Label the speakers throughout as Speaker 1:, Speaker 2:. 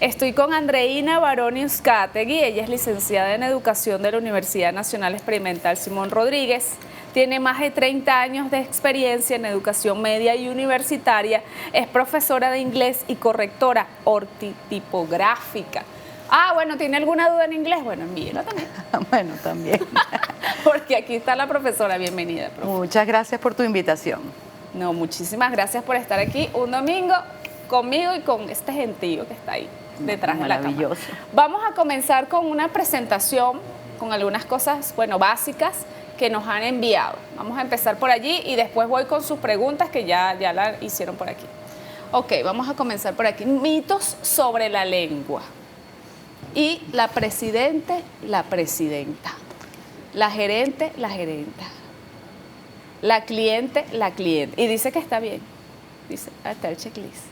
Speaker 1: Estoy con Andreina Baroni Uzcategui, ella es licenciada en Educación de la Universidad Nacional Experimental Simón Rodríguez. Tiene más de 30 años de experiencia en educación media y universitaria, es profesora de inglés y correctora ortotipográfica. Bueno, ¿tiene alguna duda en inglés? Bueno, envíela también.
Speaker 2: Bueno, también.
Speaker 1: Porque aquí está la profesora, bienvenida, profe.
Speaker 2: Muchas gracias por tu invitación.
Speaker 1: No, muchísimas gracias por estar aquí un domingo conmigo y con este gentío que está ahí detrás de la cámara.
Speaker 2: Maravilloso.
Speaker 1: Vamos a comenzar con una presentación con algunas cosas, bueno, básicas que nos han enviado. Vamos a empezar por allí y después voy con sus preguntas que ya la hicieron por aquí. Ok, vamos a comenzar por aquí. Mitos sobre la lengua. Y la presidente, la presidenta. La gerente, la gerenta. La cliente, la cliente. Y dice que está bien. Dice, está el checklist.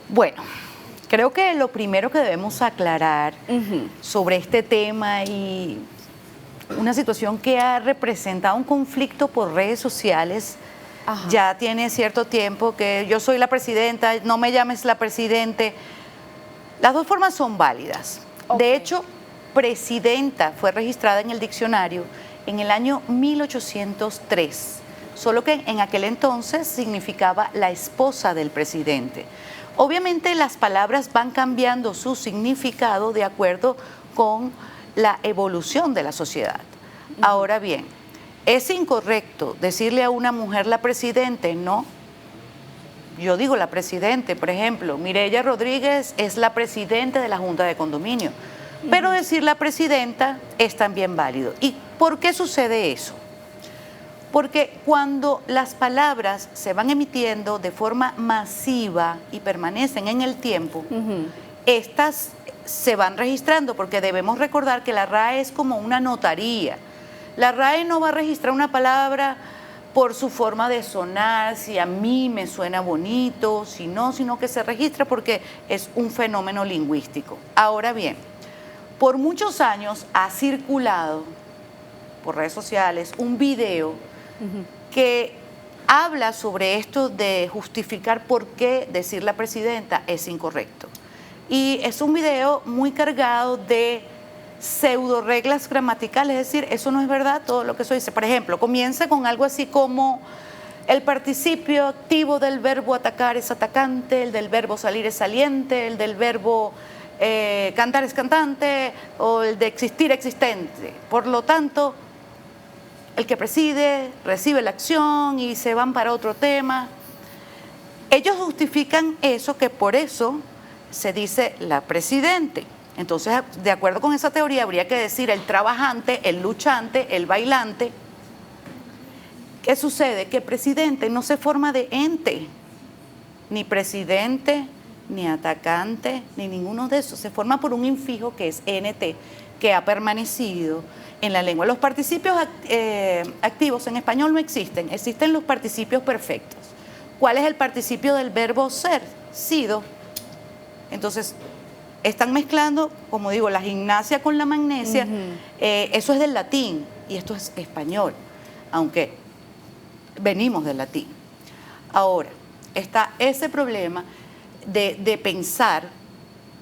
Speaker 2: Bueno, creo que lo primero que debemos aclarar sobre este tema y una situación que ha representado un conflicto por redes sociales, ya tiene cierto tiempo, que yo soy la presidenta, no me llames la presidente. Las dos formas son válidas.
Speaker 1: Okay.
Speaker 2: De hecho, presidenta fue registrada en el diccionario en el año 1803, solo que en aquel entonces significaba la esposa del presidente. Obviamente las palabras van cambiando su significado de acuerdo con la evolución de la sociedad. Ahora bien, ¿es incorrecto decirle a una mujer la presidente? No. Yo digo la presidente, por ejemplo, Mireya Rodríguez es la presidenta de la Junta de Condominio, pero decir la presidenta es también válido. ¿Y por qué sucede eso? Porque cuando las palabras se van emitiendo de forma masiva y permanecen en el tiempo, estas se van registrando, porque debemos recordar que la RAE es como una notaría. La RAE no va a registrar una palabra por su forma de sonar, si a mí me suena bonito, si no, sino que se registra porque es un fenómeno lingüístico. Ahora bien, por muchos años ha circulado por redes sociales un video que habla sobre esto de justificar por qué decir la presidenta es incorrecto. Y es un video muy cargado de pseudo reglas gramaticales, es decir, eso no es verdad todo lo que eso dice. Por ejemplo, comienza con algo así como el participio activo del verbo atacar es atacante, el del verbo salir es saliente, el del verbo cantar es cantante, o el de existir existente. Por lo tanto, el que preside recibe la acción y se van para otro tema. Ellos justifican eso, que por eso se dice la presidente. Entonces, de acuerdo con esa teoría, habría que decir el trabajante, el luchante, el bailante. ¿Qué sucede? Que presidente no se forma de ente, ni presidente, ni atacante, ni ninguno de esos. Se forma por un infijo que es NT, que ha permanecido en la lengua. Los participios activos en español no existen, existen los participios perfectos. ¿Cuál es el participio del verbo ser? Sido. Entonces, están mezclando, como digo, la gimnasia con la magnesia. Eso es del latín y esto es español, aunque venimos del latín. Ahora, está ese problema de pensar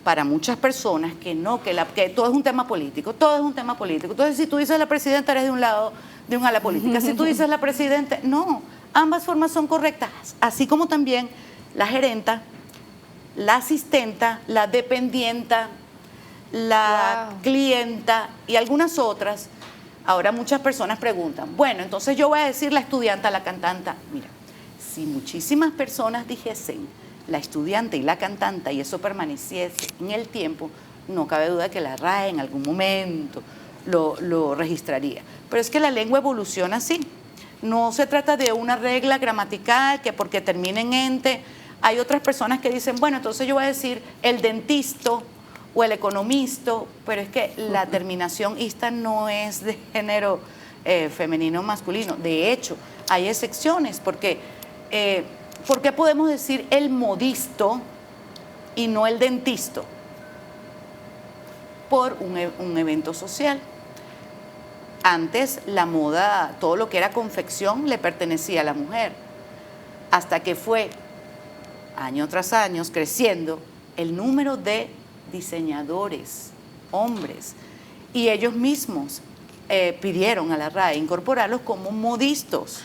Speaker 2: para muchas personas que no, que todo es un tema político, todo es un tema político. Entonces, si tú dices la presidenta, eres de un lado, de un ala política. Si tú dices la presidenta, no, ambas formas son correctas, así como también la gerenta, la asistenta, la dependienta, la clienta y algunas otras. Ahora muchas personas preguntan, bueno, entonces yo voy a decir la estudianta, la cantanta. Mira, si muchísimas personas dijesen la estudiante y la cantanta y eso permaneciese en el tiempo, no cabe duda que la RAE en algún momento lo registraría. Pero es que la lengua evoluciona así. No se trata de una regla gramatical que porque termine en ente. Hay otras personas que dicen, bueno, entonces yo voy a decir el dentista o el economista, pero es que la terminación ista no es de género femenino o masculino. De hecho, hay excepciones porque ¿por qué podemos decir el modisto y no el dentista? Por un evento social. Antes la moda, todo lo que era confección le pertenecía a la mujer, hasta que fue año tras año creciendo el número de diseñadores, hombres, y ellos mismos pidieron a la RAE incorporarlos como modistos.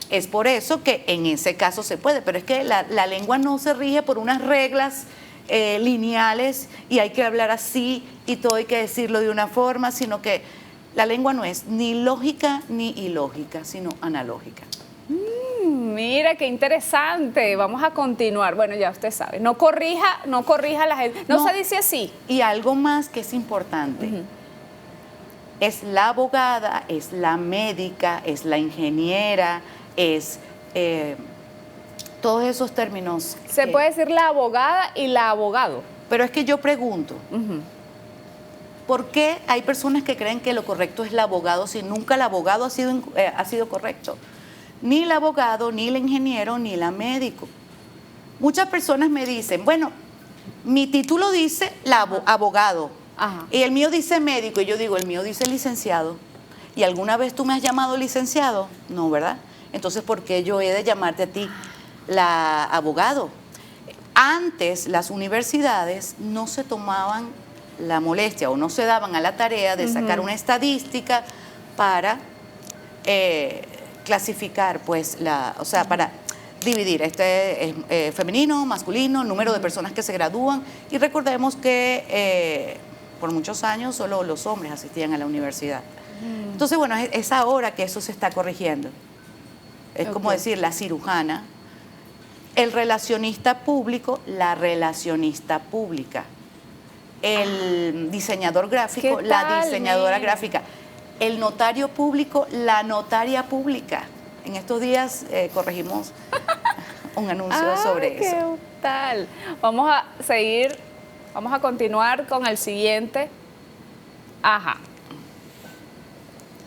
Speaker 2: Es por eso que en ese caso se puede, pero es que la lengua no se rige por unas reglas lineales y hay que hablar así y todo hay que decirlo de una forma, sino que la lengua no es ni lógica ni ilógica, sino analógica.
Speaker 1: Mira, qué interesante. Vamos a continuar. Bueno, ya usted sabe, no corrija a la gente. No se dice así.
Speaker 2: Y algo más que es importante. Es la abogada, es la médica, es la ingeniera, es todos esos términos.
Speaker 1: Se puede decir la abogada y la abogado.
Speaker 2: Pero es que yo pregunto, ¿por qué hay personas que creen que lo correcto es el abogado si nunca el abogado ha sido correcto? Ni el abogado, ni el ingeniero, ni la médico. Muchas personas me dicen, bueno, mi título dice abogado.
Speaker 1: Ajá.
Speaker 2: Y el mío dice médico, y yo digo, el mío dice licenciado. ¿Y alguna vez tú me has llamado licenciado? No, ¿verdad? Entonces, ¿por qué yo he de llamarte a ti la abogado? Antes, las universidades no se tomaban la molestia o no se daban a la tarea de sacar una estadística para clasificar, pues, para dividir, este es femenino, masculino, número de personas que se gradúan. Y recordemos que por muchos años solo los hombres asistían a la universidad. Entonces, bueno, es ahora que eso se está corrigiendo. Es como decir, la cirujana, el relacionista público, la relacionista pública, el diseñador gráfico, la diseñadora gráfica, el notario público, la notaria pública. En estos días corregimos un anuncio sobre eso.
Speaker 1: ¿Qué tal? Vamos a seguir, vamos a continuar con el siguiente. Ajá.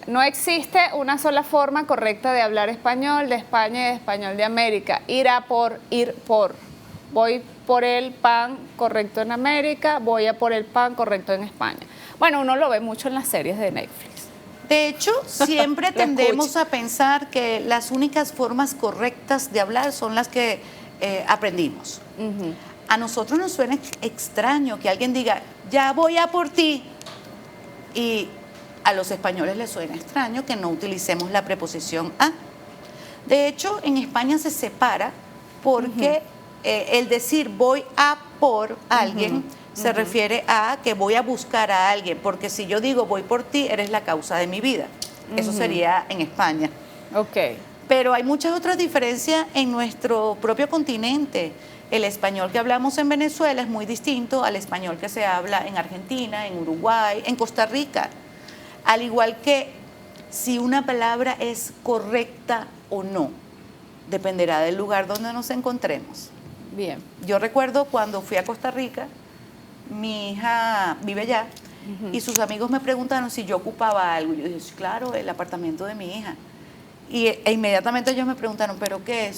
Speaker 1: No existe una sola forma correcta de hablar español de España y de español de América. Ir por. Voy por el pan correcto en América, voy a por el pan correcto en España. Bueno, uno lo ve mucho en las series de Netflix.
Speaker 2: De hecho, siempre tendemos a pensar que las únicas formas correctas de hablar son las que aprendimos. A nosotros nos suena extraño que alguien diga, ya voy a por ti. Y a los españoles les suena extraño que no utilicemos la preposición a. De hecho, en España se separa porque el decir voy a por alguien se refiere a que voy a buscar a alguien, porque si yo digo voy por ti, eres la causa de mi vida. Eso sería en España.
Speaker 1: Ok.
Speaker 2: Pero hay muchas otras diferencias en nuestro propio continente. El español que hablamos en Venezuela es muy distinto al español que se habla en Argentina, en Uruguay, en Costa Rica. Al igual que si una palabra es correcta o no, dependerá del lugar donde nos encontremos.
Speaker 1: Bien.
Speaker 2: Yo recuerdo cuando fui a Costa Rica, mi hija vive allá, y sus amigos me preguntaron si yo ocupaba algo. Yo dije, claro, el apartamento de mi hija. E inmediatamente ellos me preguntaron, ¿pero qué?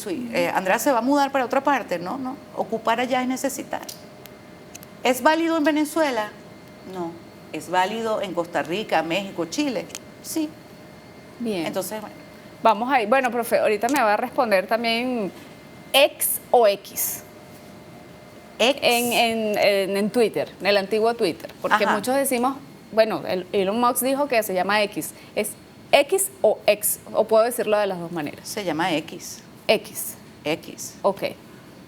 Speaker 2: ¿Andrea se va a mudar para otra parte? No, no, ocupar allá es necesitar. ¿Es válido en Venezuela? No. ¿Es válido en Costa Rica, México, Chile? Sí.
Speaker 1: Bien.
Speaker 2: Entonces, bueno.
Speaker 1: Vamos ahí. Bueno, profe, ahorita me va a responder también X o X.
Speaker 2: X.
Speaker 1: En Twitter, en el antiguo Twitter. Porque muchos decimos, bueno, Elon Musk dijo que se llama X. ¿Es X o X? ¿O puedo decirlo de las dos maneras?
Speaker 2: Se llama X.
Speaker 1: X.
Speaker 2: X.
Speaker 1: Ok.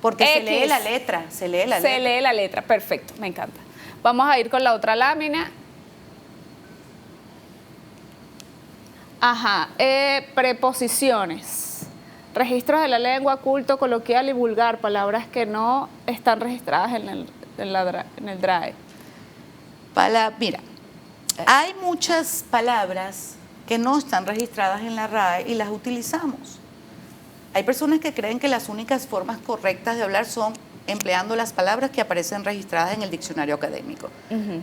Speaker 2: Porque
Speaker 1: X.
Speaker 2: se lee la letra. Se lee la
Speaker 1: letra, perfecto, me encanta. Vamos a ir con la otra lámina. Ajá, preposiciones. Registros de la lengua, culto, coloquial y vulgar, palabras que no están registradas en el DRAE.
Speaker 2: Mira, hay muchas palabras que no están registradas en la RAE y las utilizamos. Hay personas que creen que las únicas formas correctas de hablar son empleando las palabras que aparecen registradas en el diccionario académico.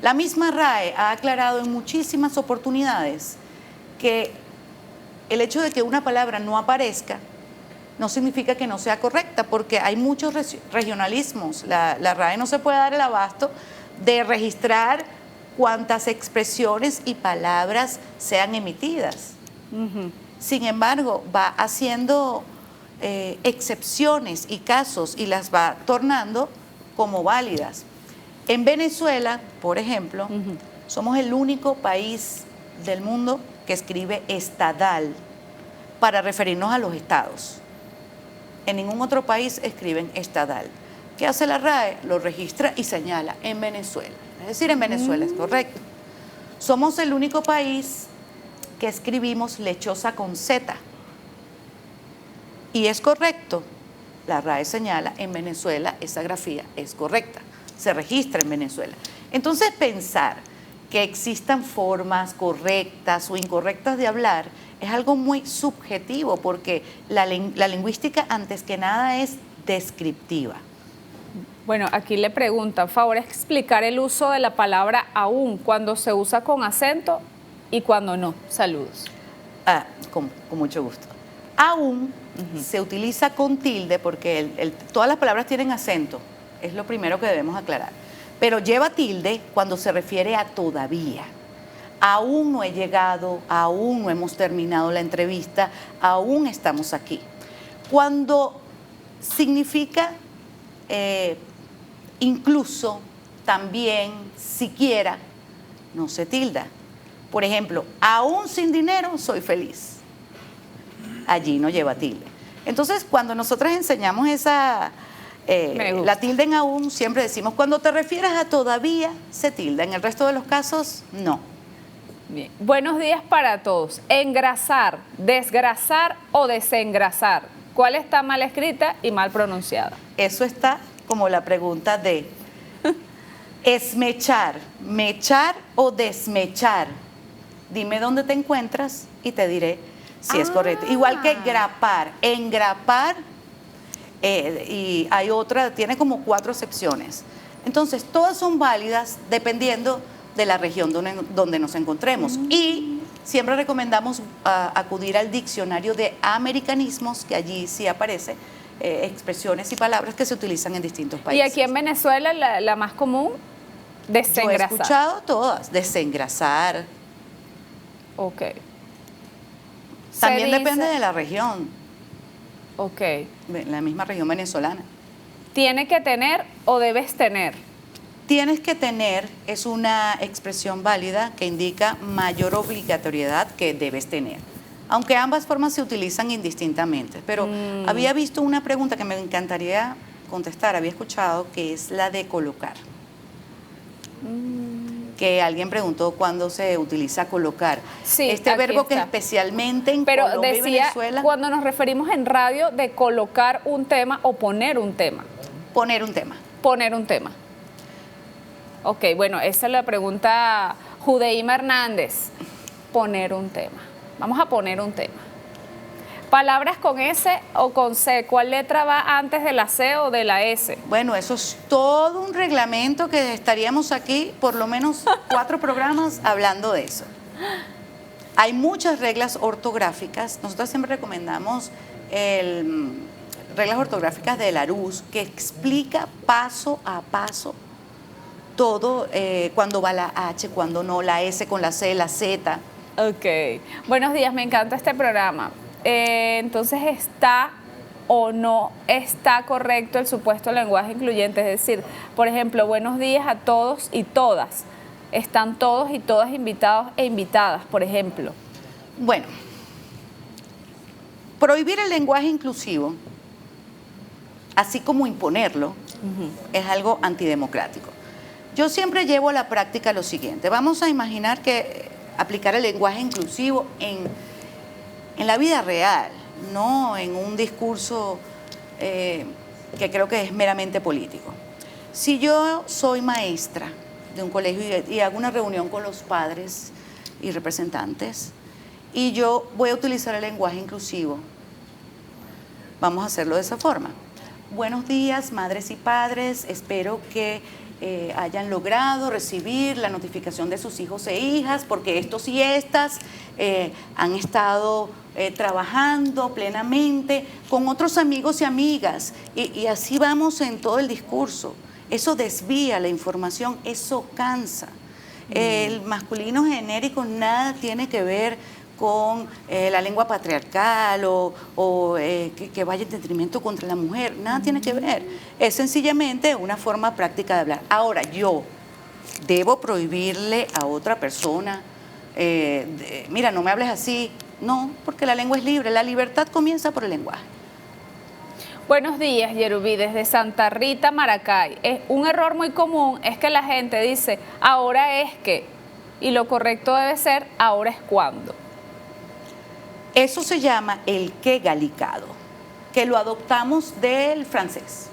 Speaker 2: La misma RAE ha aclarado en muchísimas oportunidades que el hecho de que una palabra no aparezca no significa que no sea correcta, porque hay muchos regionalismos. La RAE no se puede dar el abasto de registrar cuantas expresiones y palabras sean emitidas. Sin embargo, va haciendo excepciones y casos y las va tornando como válidas. En Venezuela, por ejemplo, somos el único país del mundo que escribe estadal para referirnos a los estados. En ningún otro país escriben estadal. ¿Qué hace la RAE? Lo registra y señala en Venezuela. Es decir, en Venezuela es correcto. Somos el único país que escribimos lechosa con Z. Y es correcto. La RAE señala en Venezuela, esa grafía es correcta. Se registra en Venezuela. Entonces, pensar que existan formas correctas o incorrectas de hablar es algo muy subjetivo, porque la lingüística, antes que nada, es descriptiva.
Speaker 1: Bueno, aquí le preguntan, favor explicar el uso de la palabra aún, cuando se usa con acento y cuando no. Saludos.
Speaker 2: Con mucho gusto. Aún se utiliza con tilde porque todas las palabras tienen acento, es lo primero que debemos aclarar. Pero lleva tilde cuando se refiere a todavía. Aún no he llegado, aún no hemos terminado la entrevista, aún estamos aquí. Cuando significa incluso, también, siquiera, no se tilda. Por ejemplo, aún sin dinero soy feliz. Allí no lleva tilde. Entonces, cuando nosotros enseñamos la tilde en aún, siempre decimos, cuando te refieres a todavía, se tilda. En el resto de los casos, no.
Speaker 1: Bien. Buenos días para todos. Engrasar, desgrasar o desengrasar. ¿Cuál está mal escrita y mal pronunciada?
Speaker 2: Eso está como la pregunta de esmechar, mechar o desmechar. Dime dónde te encuentras y te diré si es correcto. Igual que grapar, engrapar, y hay otra, tiene como 4 excepciones. Entonces, todas son válidas dependiendo de la región donde nos encontremos. Y siempre recomendamos acudir al diccionario de americanismos, que allí sí aparece expresiones y palabras que se utilizan en distintos países.
Speaker 1: Y aquí en Venezuela la más común, desengrasar.
Speaker 2: Yo he escuchado todas, desengrasar.
Speaker 1: Ok.
Speaker 2: También depende de la región.
Speaker 1: Ok.
Speaker 2: La misma región venezolana.
Speaker 1: ¿Tiene que tener o debes tener?
Speaker 2: Tienes que tener es una expresión válida que indica mayor obligatoriedad que debes tener. Aunque ambas formas se utilizan indistintamente. Pero había visto una pregunta que me encantaría contestar, había escuchado, que es la de colocar. Que alguien preguntó cuándo se utiliza colocar.
Speaker 1: Sí,
Speaker 2: este verbo que especialmente en Colombia y Venezuela.
Speaker 1: Cuando nos referimos en radio de colocar un tema o poner un tema.
Speaker 2: Poner un tema.
Speaker 1: Poner un tema. Ok, bueno, esa es la pregunta Judeima Hernández. Poner un tema. Vamos a poner un tema. Palabras con S o con C, ¿cuál letra va antes de la C o de la S?
Speaker 2: Bueno, eso es todo un reglamento que estaríamos aquí por lo menos 4 programas hablando de eso. Hay muchas reglas ortográficas. Nosotros siempre recomendamos reglas ortográficas de Larousse, que explica paso a paso todo, cuando va la H, cuando no, la S con la C, la Z.
Speaker 1: Ok. Buenos días, me encanta este programa. Entonces, ¿está o no está correcto el supuesto lenguaje incluyente? Es decir, por ejemplo, buenos días a todos y todas. ¿Están todos y todas invitados e invitadas, por ejemplo?
Speaker 2: Bueno, prohibir el lenguaje inclusivo, así como imponerlo, es algo antidemocrático. Yo siempre llevo a la práctica lo siguiente. Vamos a imaginar que aplicar el lenguaje inclusivo en la vida real, no en un discurso que creo que es meramente político. Si yo soy maestra de un colegio y hago una reunión con los padres y representantes y yo voy a utilizar el lenguaje inclusivo, vamos a hacerlo de esa forma. Buenos días, madres y padres, espero que hayan logrado recibir la notificación de sus hijos e hijas, porque estos y estas han estado trabajando plenamente con otros amigos y amigas, y así vamos en todo el discurso. Eso desvía la información, eso cansa. El masculino genérico nada tiene que ver con la lengua patriarcal o que vaya en detrimento contra la mujer, nada tiene que ver. Es sencillamente una forma práctica de hablar. Ahora, yo debo prohibirle a otra persona, mira, no me hables así. No, porque la lengua es libre, la libertad comienza por el lenguaje.
Speaker 1: Buenos días, Yerubí, desde Santa Rita, Maracay. Un error muy común es que la gente dice, ahora es que, y lo correcto debe ser, ahora es cuando.
Speaker 2: Eso se llama el que galicado, que lo adoptamos del francés.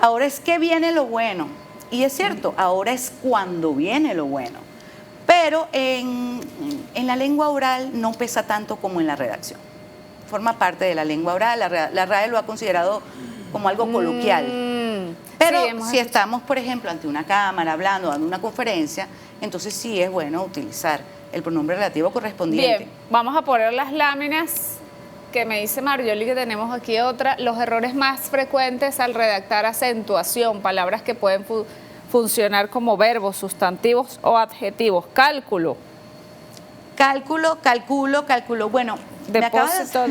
Speaker 2: Ahora es que viene lo bueno, y es cierto, ahora es cuando viene lo bueno, pero en la lengua oral no pesa tanto como en la redacción. Forma parte de la lengua oral, la RAE lo ha considerado como algo coloquial. Pero sí, si estamos, por ejemplo, ante una cámara hablando, dando una conferencia, entonces sí es bueno utilizar el pronombre relativo correspondiente.
Speaker 1: Bien, vamos a poner las láminas que me dice Marjolie, que tenemos aquí otra. Los errores más frecuentes al redactar acentuación, palabras que pueden funcionar como verbos, sustantivos o adjetivos. Cálculo.
Speaker 2: Calculo. Bueno,
Speaker 1: depósito.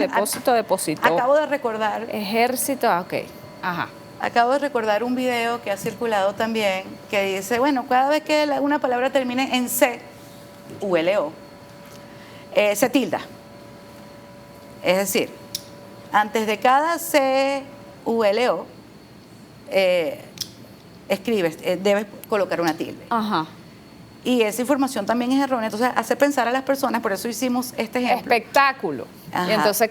Speaker 2: Acabo de recordar.
Speaker 1: Ejército, ok. Ajá.
Speaker 2: Acabo de recordar un video que ha circulado también que dice, bueno, cada vez que una palabra termine en C, ULO, se tilda. Es decir, antes de cada C, ULO, escribes, debes colocar una tilde.
Speaker 1: Ajá.
Speaker 2: Y esa información también es errónea, entonces hace pensar a las personas, por eso hicimos este ejemplo.
Speaker 1: Espectáculo.
Speaker 2: Ajá,
Speaker 1: y entonces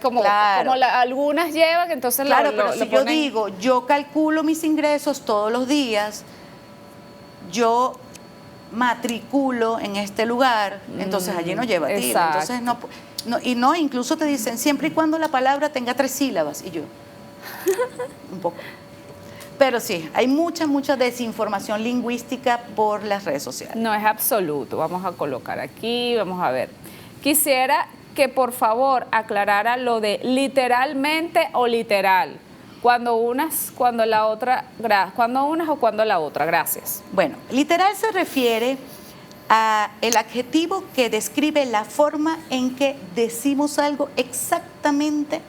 Speaker 1: algunas llevan, entonces
Speaker 2: claro, pero si yo digo, yo calculo mis ingresos todos los días, yo matriculo en este lugar, entonces allí no lleva tilde. Entonces incluso te dicen siempre y cuando la palabra tenga 3 sílabas, y yo, un poco. Pero sí, hay mucha desinformación lingüística por las redes sociales.
Speaker 1: No es absoluto. Vamos a colocar aquí, vamos a ver. Quisiera que por favor aclarara lo de literalmente o literal. Cuando unas o cuando la otra. Gracias.
Speaker 2: Bueno, literal se refiere a el adjetivo que describe la forma en que decimos algo exactamente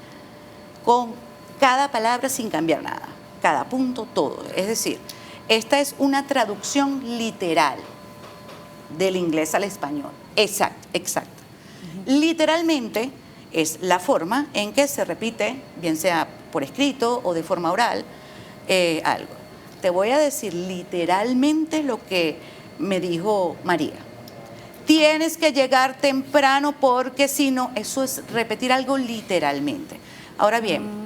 Speaker 2: con cada palabra sin cambiar nada. Cada punto, todo. Es decir, esta es una traducción literal del inglés al español. Exacto. Literalmente es la forma en que se repite, bien sea por escrito o de forma oral, algo. Te voy a decir literalmente lo que me dijo María. Tienes que llegar temprano porque si no, eso es repetir algo literalmente. Ahora bien,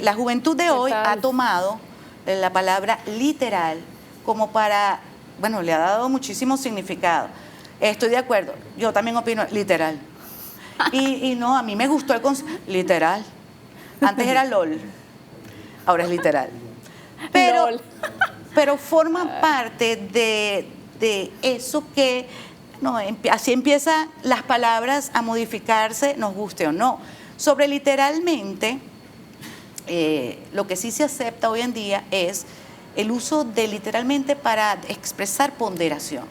Speaker 2: la juventud de hoy ha tomado la palabra literal como para, bueno, le ha dado muchísimo significado. Estoy de acuerdo, yo también opino literal. Y no, a mí me gustó el concepto, literal. Antes era LOL, ahora es literal. Pero forma parte de eso que, no, así empiezan las palabras a modificarse, nos guste o no. Sobre literalmente, lo que sí se acepta hoy en día es el uso de literalmente para expresar ponderación.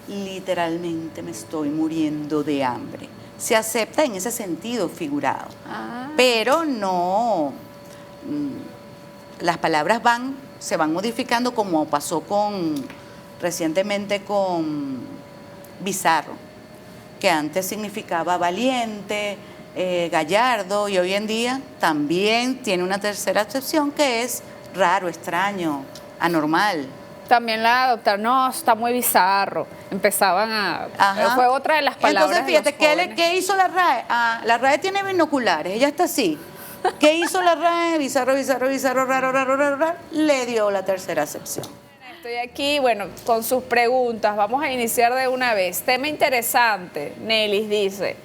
Speaker 2: Literalmente me estoy muriendo de hambre. Se acepta en ese sentido figurado, pero no, las palabras se van modificando como pasó recientemente con bizarro, que antes significaba valiente, gallardo, y hoy en día también tiene una tercera acepción que es raro, extraño, anormal.
Speaker 1: También la adoptaron, no, está muy bizarro. Empezaban fue otra de las palabras.
Speaker 2: Entonces, fíjate, ¿qué hizo la RAE? La RAE tiene binoculares, ella está así. ¿Qué hizo la RAE? Bizarro, raro, le dio la tercera acepción.
Speaker 1: Estoy aquí, bueno, con sus preguntas. Vamos a iniciar de una vez. Tema interesante, Nelis dice.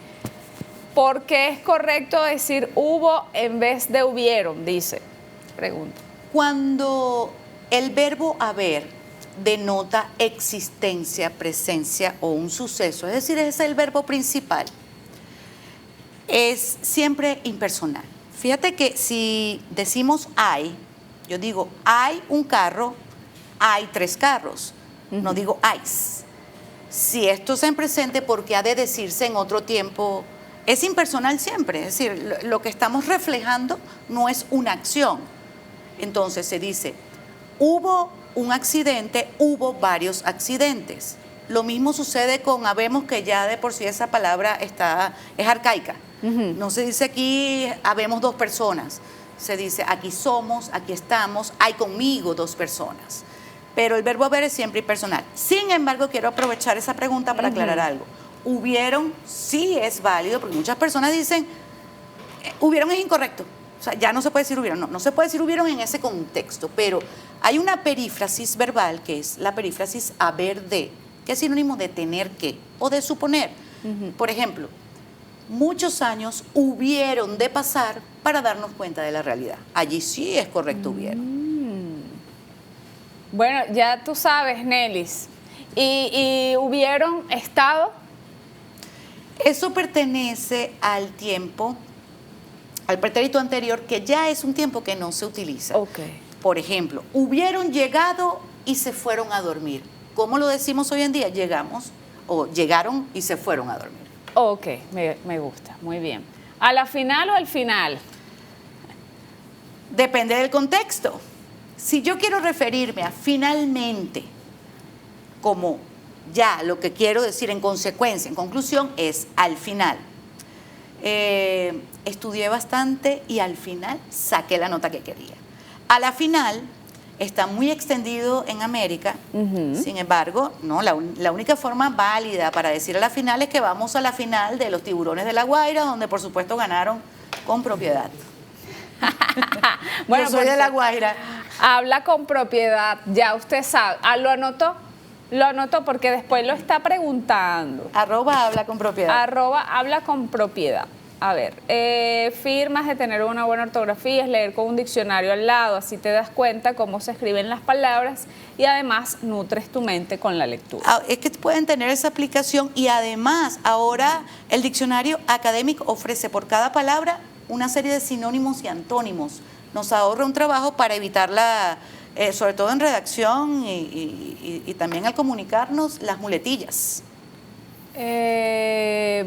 Speaker 1: ¿Por qué es correcto decir hubo en vez de hubieron? Dice, pregunta.
Speaker 2: Cuando el verbo haber denota existencia, presencia o un suceso, es decir, es el verbo principal, es siempre impersonal. Fíjate que si decimos hay, yo digo hay un carro, hay 3 carros, no digo hay. si esto es en presente, ¿por qué ha de decirse en otro tiempo? Es impersonal siempre, es decir, lo que estamos reflejando no es una acción. Entonces se dice, hubo un accidente, hubo varios accidentes. Lo mismo sucede con habemos, que ya de por sí esa palabra es arcaica. No se dice aquí habemos dos personas, se dice aquí somos, aquí estamos, hay conmigo dos personas. Pero el verbo haber es siempre impersonal. Sin embargo, quiero aprovechar esa pregunta para aclarar algo. Hubieron, sí es válido, porque muchas personas dicen, hubieron es incorrecto. O sea, ya no se puede decir hubieron, no se puede decir hubieron en ese contexto, pero hay una perífrasis verbal que es la perífrasis haber de, que es sinónimo de tener que o de suponer. Por ejemplo, muchos años hubieron de pasar para darnos cuenta de la realidad. Allí sí es correcto hubieron.
Speaker 1: Bueno, ya tú sabes, Nelis. ¿Y hubieron estado?
Speaker 2: Eso pertenece al tiempo, al pretérito anterior, que ya es un tiempo que no se utiliza.
Speaker 1: Okay.
Speaker 2: Por ejemplo, hubieron llegado y se fueron a dormir. ¿Cómo lo decimos hoy en día? Llegamos o llegaron y se fueron a dormir.
Speaker 1: Ok, me gusta, muy bien. ¿A la final o al final?
Speaker 2: Depende del contexto. Si yo quiero referirme a finalmente, como ya lo que quiero decir en consecuencia, en conclusión, es al final. Estudié bastante y al final saqué la nota que quería. A la final está muy extendido en América, sin embargo, no, la única forma válida para decir a la final es que vamos a la final de los Tiburones de La Guaira, donde por supuesto ganaron con propiedad.
Speaker 1: Bueno,
Speaker 2: yo soy de La Guaira.
Speaker 1: Habla con propiedad, ya usted sabe. ¿Lo anotó? Lo anotó porque después lo está preguntando.
Speaker 2: @habla con propiedad.
Speaker 1: @habla con propiedad. A ver, firmas de tener una buena ortografía, es leer con un diccionario al lado, así te das cuenta cómo se escriben las palabras y además nutres tu mente con la lectura.
Speaker 2: Es que pueden tener esa aplicación y además ahora el diccionario académico ofrece por cada palabra una serie de sinónimos y antónimos. Nos ahorra un trabajo para evitarla, sobre todo en redacción y también al comunicarnos, las muletillas.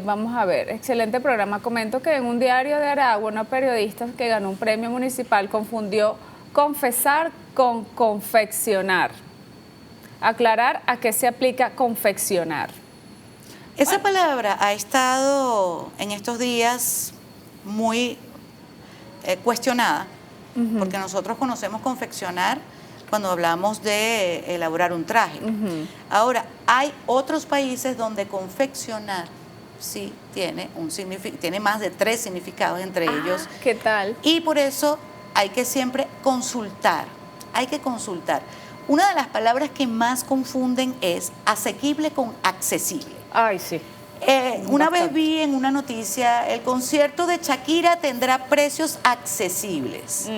Speaker 1: Vamos a ver, excelente programa. Comento que en un diario de Aragua, una periodista que ganó un premio municipal confundió confesar con confeccionar. Aclarar a qué se aplica confeccionar.
Speaker 2: Esa palabra ha estado en estos días muy cuestionada, porque nosotros conocemos confeccionar cuando hablamos de elaborar un traje. Ahora, hay otros países donde confeccionar sí tiene más de 3 significados entre ellos.
Speaker 1: ¿Qué tal?
Speaker 2: Y por eso hay que siempre consultar, hay que consultar. Una de las palabras que más confunden es asequible con accesible.
Speaker 1: Ay, sí.
Speaker 2: Una vez vi en una noticia, el concierto de Shakira tendrá precios accesibles.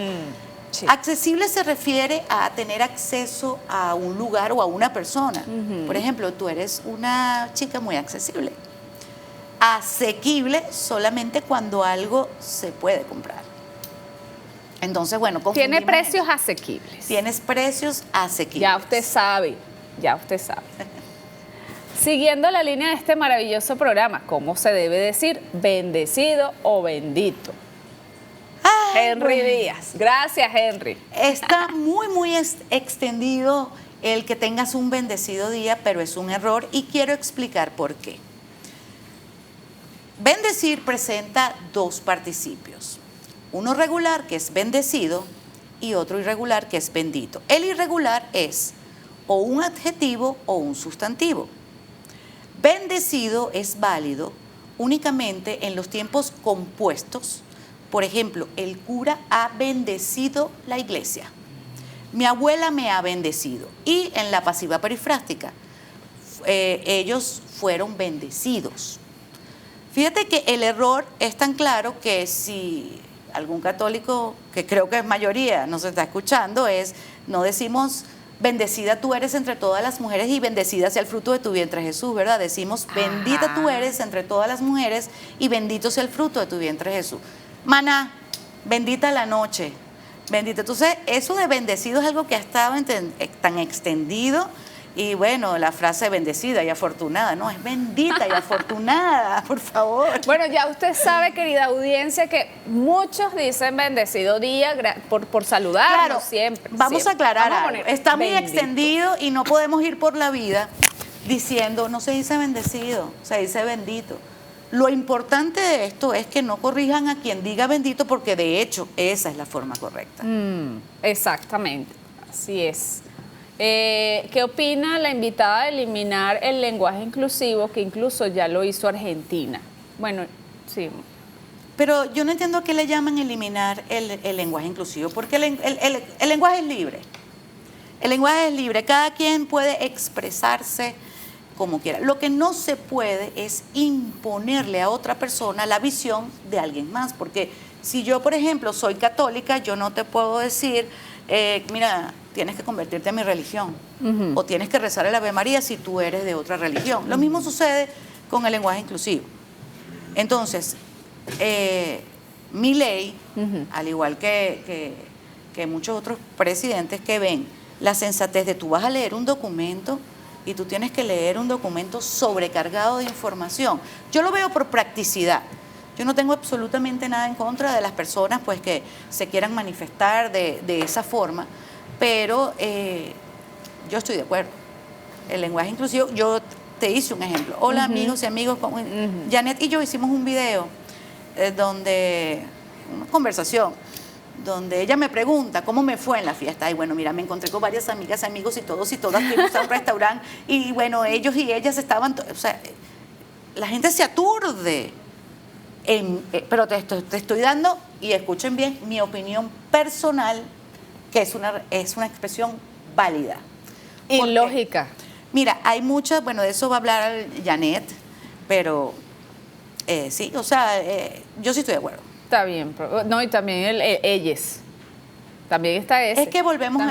Speaker 2: Sí. Accesible se refiere a tener acceso a un lugar o a una persona. Por ejemplo, tú eres una chica muy accesible. Asequible solamente cuando algo se puede comprar. Entonces, bueno,
Speaker 1: tiene precios asequibles.
Speaker 2: Tienes precios asequibles.
Speaker 1: Ya usted sabe, ya usted sabe. Siguiendo la línea de este maravilloso programa, ¿cómo se debe decir bendecido o bendito? Henry Díaz. Gracias, Henry.
Speaker 2: Está muy extendido el que tengas un bendecido día, pero es un error y quiero explicar por qué. Bendecir presenta 2 participios. Uno regular, que es bendecido, y otro irregular, que es bendito. El irregular es o un adjetivo o un sustantivo. Bendecido es válido únicamente en los tiempos compuestos. Por ejemplo, el cura ha bendecido la iglesia. Mi abuela me ha bendecido. Y en la pasiva perifrástica, ellos fueron bendecidos. Fíjate que el error es tan claro que si algún católico, que creo que es mayoría, nos está escuchando, no decimos bendecida tú eres entre todas las mujeres y bendecida sea el fruto de tu vientre Jesús, ¿verdad? Decimos bendita tú eres entre todas las mujeres y bendito sea el fruto de tu vientre Jesús. Maná, bendita la noche, bendita. Entonces, eso de bendecido es algo que ha estado tan extendido Y bueno, la frase bendecida y afortunada, no, es bendita y afortunada, por favor.
Speaker 1: Bueno, ya usted sabe, querida audiencia, que muchos dicen bendecido día por saludarnos
Speaker 2: Claro,
Speaker 1: siempre.
Speaker 2: vamos a aclarar algo. Está muy
Speaker 1: bendito.
Speaker 2: extendido y no podemos ir por la vida diciendo, no se dice bendecido, se dice bendito. Lo importante de esto es que no corrijan a quien diga bendito, porque de hecho esa es la forma correcta.
Speaker 1: Exactamente, así es. ¿Qué opina la invitada de eliminar el lenguaje inclusivo, que incluso ya lo hizo Argentina? Bueno, sí.
Speaker 2: Pero yo no entiendo a qué le llaman eliminar el lenguaje inclusivo, porque el lenguaje es libre. El lenguaje es libre, cada quien puede expresarse como quiera. Lo que no se puede es imponerle a otra persona la visión de alguien más, porque si yo, por ejemplo, soy católica, yo no te puedo decir, mira, tienes que convertirte a mi religión, o tienes que rezar el Ave María si tú eres de otra religión. Lo mismo sucede con el lenguaje inclusivo. Entonces, Milei, al igual que muchos otros presidentes que ven la sensatez de tú vas a leer un documento y tú tienes que leer un documento sobrecargado de información. Yo lo veo por practicidad. Yo no tengo absolutamente nada en contra de las personas pues que se quieran manifestar de esa forma, pero yo estoy de acuerdo. El lenguaje inclusivo, yo te hice un ejemplo. Hola amigos y amigos, Janet y yo hicimos un video donde, una conversación, donde ella me pregunta cómo me fue en la fiesta. Y bueno, mira, me encontré con varias amigas, amigos y todos y todas fuimos a un restaurante y bueno, ellos y ellas estaban, o sea, la gente se aturde. Pero te estoy dando, y escuchen bien, mi opinión personal, que es una expresión válida.
Speaker 1: Y lógica.
Speaker 2: Mira, hay muchas, bueno, de eso va a hablar Janet, pero sí, o sea, yo sí estoy de acuerdo.
Speaker 1: Está bien, no, y también ellos. También está ese.
Speaker 2: Es que volvemos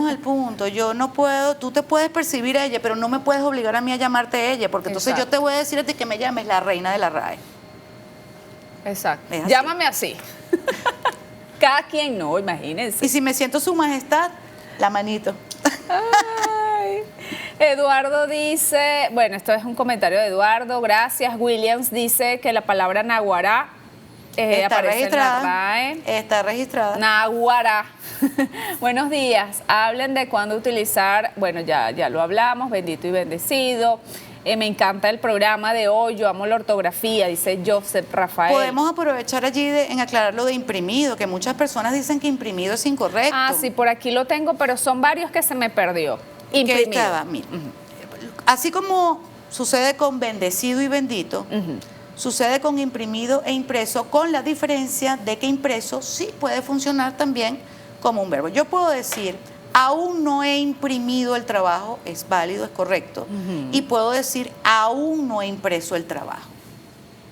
Speaker 2: al punto. Yo no puedo, tú te puedes percibir ella, pero no me puedes obligar a mí a llamarte ella, porque entonces yo te voy a decir a ti que me llames la reina de la RAE.
Speaker 1: Exacto. Llámame así. Cada quien no, imagínense.
Speaker 2: Y si me siento su majestad, la manito.
Speaker 1: Ay. Eduardo dice, bueno, esto es un comentario de Eduardo, gracias. Williams dice que la palabra naguará
Speaker 2: está registrada.
Speaker 1: En la RAE.
Speaker 2: Está registrada.
Speaker 1: Naguará. Buenos días. Hablen de cuándo utilizar, bueno, ya lo hablamos, bendito y bendecido. Me encanta el programa de hoy, yo amo la ortografía, dice Joseph Rafael.
Speaker 2: Podemos aprovechar allí en aclarar lo de imprimido, que muchas personas dicen que imprimido es incorrecto.
Speaker 1: Ah, sí, por aquí lo tengo, pero son varios que se me perdió. Imprimido.
Speaker 2: Que estaba, mira, así como sucede con bendecido y bendito, sucede con imprimido e impreso, con la diferencia de que impreso sí puede funcionar también como un verbo. Yo puedo decir, aún no he imprimido el trabajo, es válido, es correcto, y puedo decir, aún no he impreso el trabajo.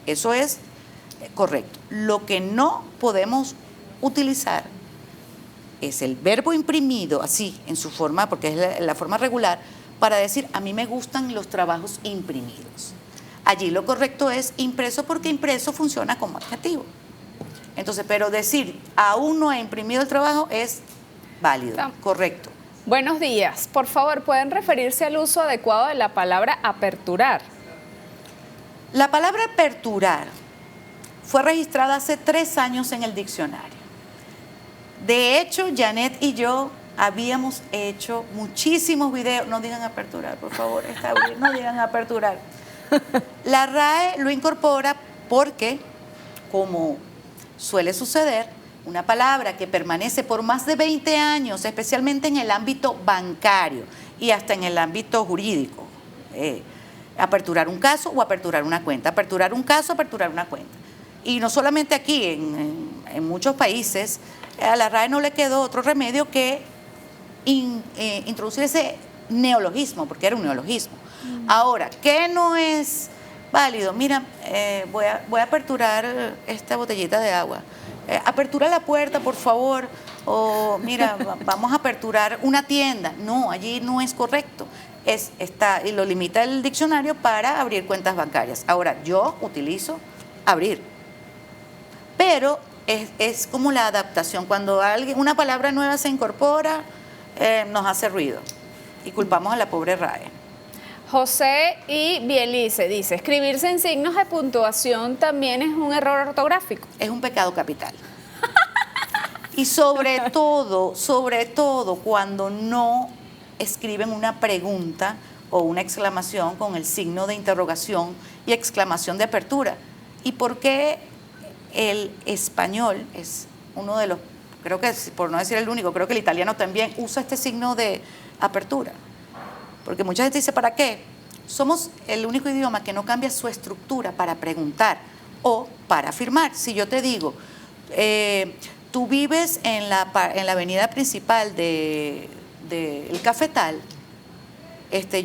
Speaker 2: Eso es correcto. Lo que no podemos utilizar es el verbo imprimido, así, en su forma, porque es la forma regular, para decir, a mí me gustan los trabajos imprimidos. Allí lo correcto es impreso, porque impreso funciona como adjetivo. Entonces, pero decir, aún no he imprimido el trabajo es válido, correcto.
Speaker 1: Buenos días. Por favor, ¿pueden referirse al uso adecuado de la palabra aperturar?
Speaker 2: La palabra aperturar fue registrada hace 3 años en el diccionario. De hecho, Janet y yo habíamos hecho muchísimos videos. No digan aperturar, por favor, está bien, no digan aperturar. La RAE lo incorpora porque, como suele suceder, una palabra que permanece por más de 20 años, especialmente en el ámbito bancario y hasta en el ámbito jurídico. Aperturar un caso o aperturar una cuenta. Aperturar un caso, aperturar una cuenta. Y no solamente aquí, en muchos países, a la RAE no le quedó otro remedio que introducir ese neologismo, porque era un neologismo. Ahora, ¿qué no es válido? Mira, voy a aperturar esta botellita de agua. Apertura la puerta, por favor. O mira, vamos a aperturar una tienda. No, allí no es correcto. Y lo limita el diccionario para abrir cuentas bancarias. Ahora, yo utilizo abrir. Pero es como la adaptación. Cuando una palabra nueva se incorpora, nos hace ruido. y culpamos a la pobre RAE.
Speaker 1: José y Bielice dice, escribirse en signos de puntuación también es un error ortográfico.
Speaker 2: Es un pecado capital. Y sobre todo, cuando no escriben una pregunta o una exclamación con el signo de interrogación y exclamación de apertura. ¿Y por qué el español es uno de los, creo que por no decir el único, creo que el italiano también usa este signo de apertura? Porque mucha gente dice, ¿para qué? Somos el único idioma que no cambia su estructura para preguntar o para afirmar. Si yo te digo, tú vives en la avenida principal de El Cafetal,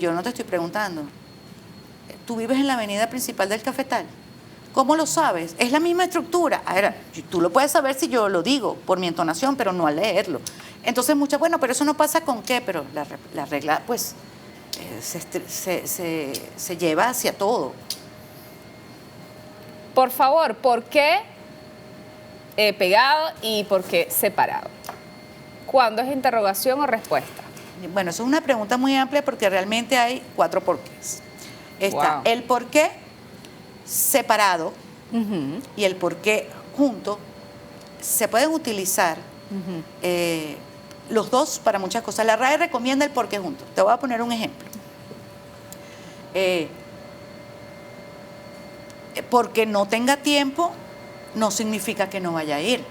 Speaker 2: yo no te estoy preguntando. ¿Tú vives en la avenida principal del Cafetal? ¿Cómo lo sabes? Es la misma estructura. Ahora, tú lo puedes saber si yo lo digo por mi entonación, pero no al leerlo. Entonces, bueno, pero eso no pasa con qué, pero la regla, pues, se lleva hacia todo.
Speaker 1: Por favor, ¿por qué pegado y por qué separado? ¿Cuándo es interrogación o respuesta?
Speaker 2: Bueno, eso es una pregunta muy amplia porque realmente hay 4 porqués. Está el porqué separado y el porqué junto. Se pueden utilizar los dos para muchas cosas. La RAE recomienda el porqué junto. Te voy a poner un ejemplo. Porque no tenga tiempo no significa que no vaya a ir.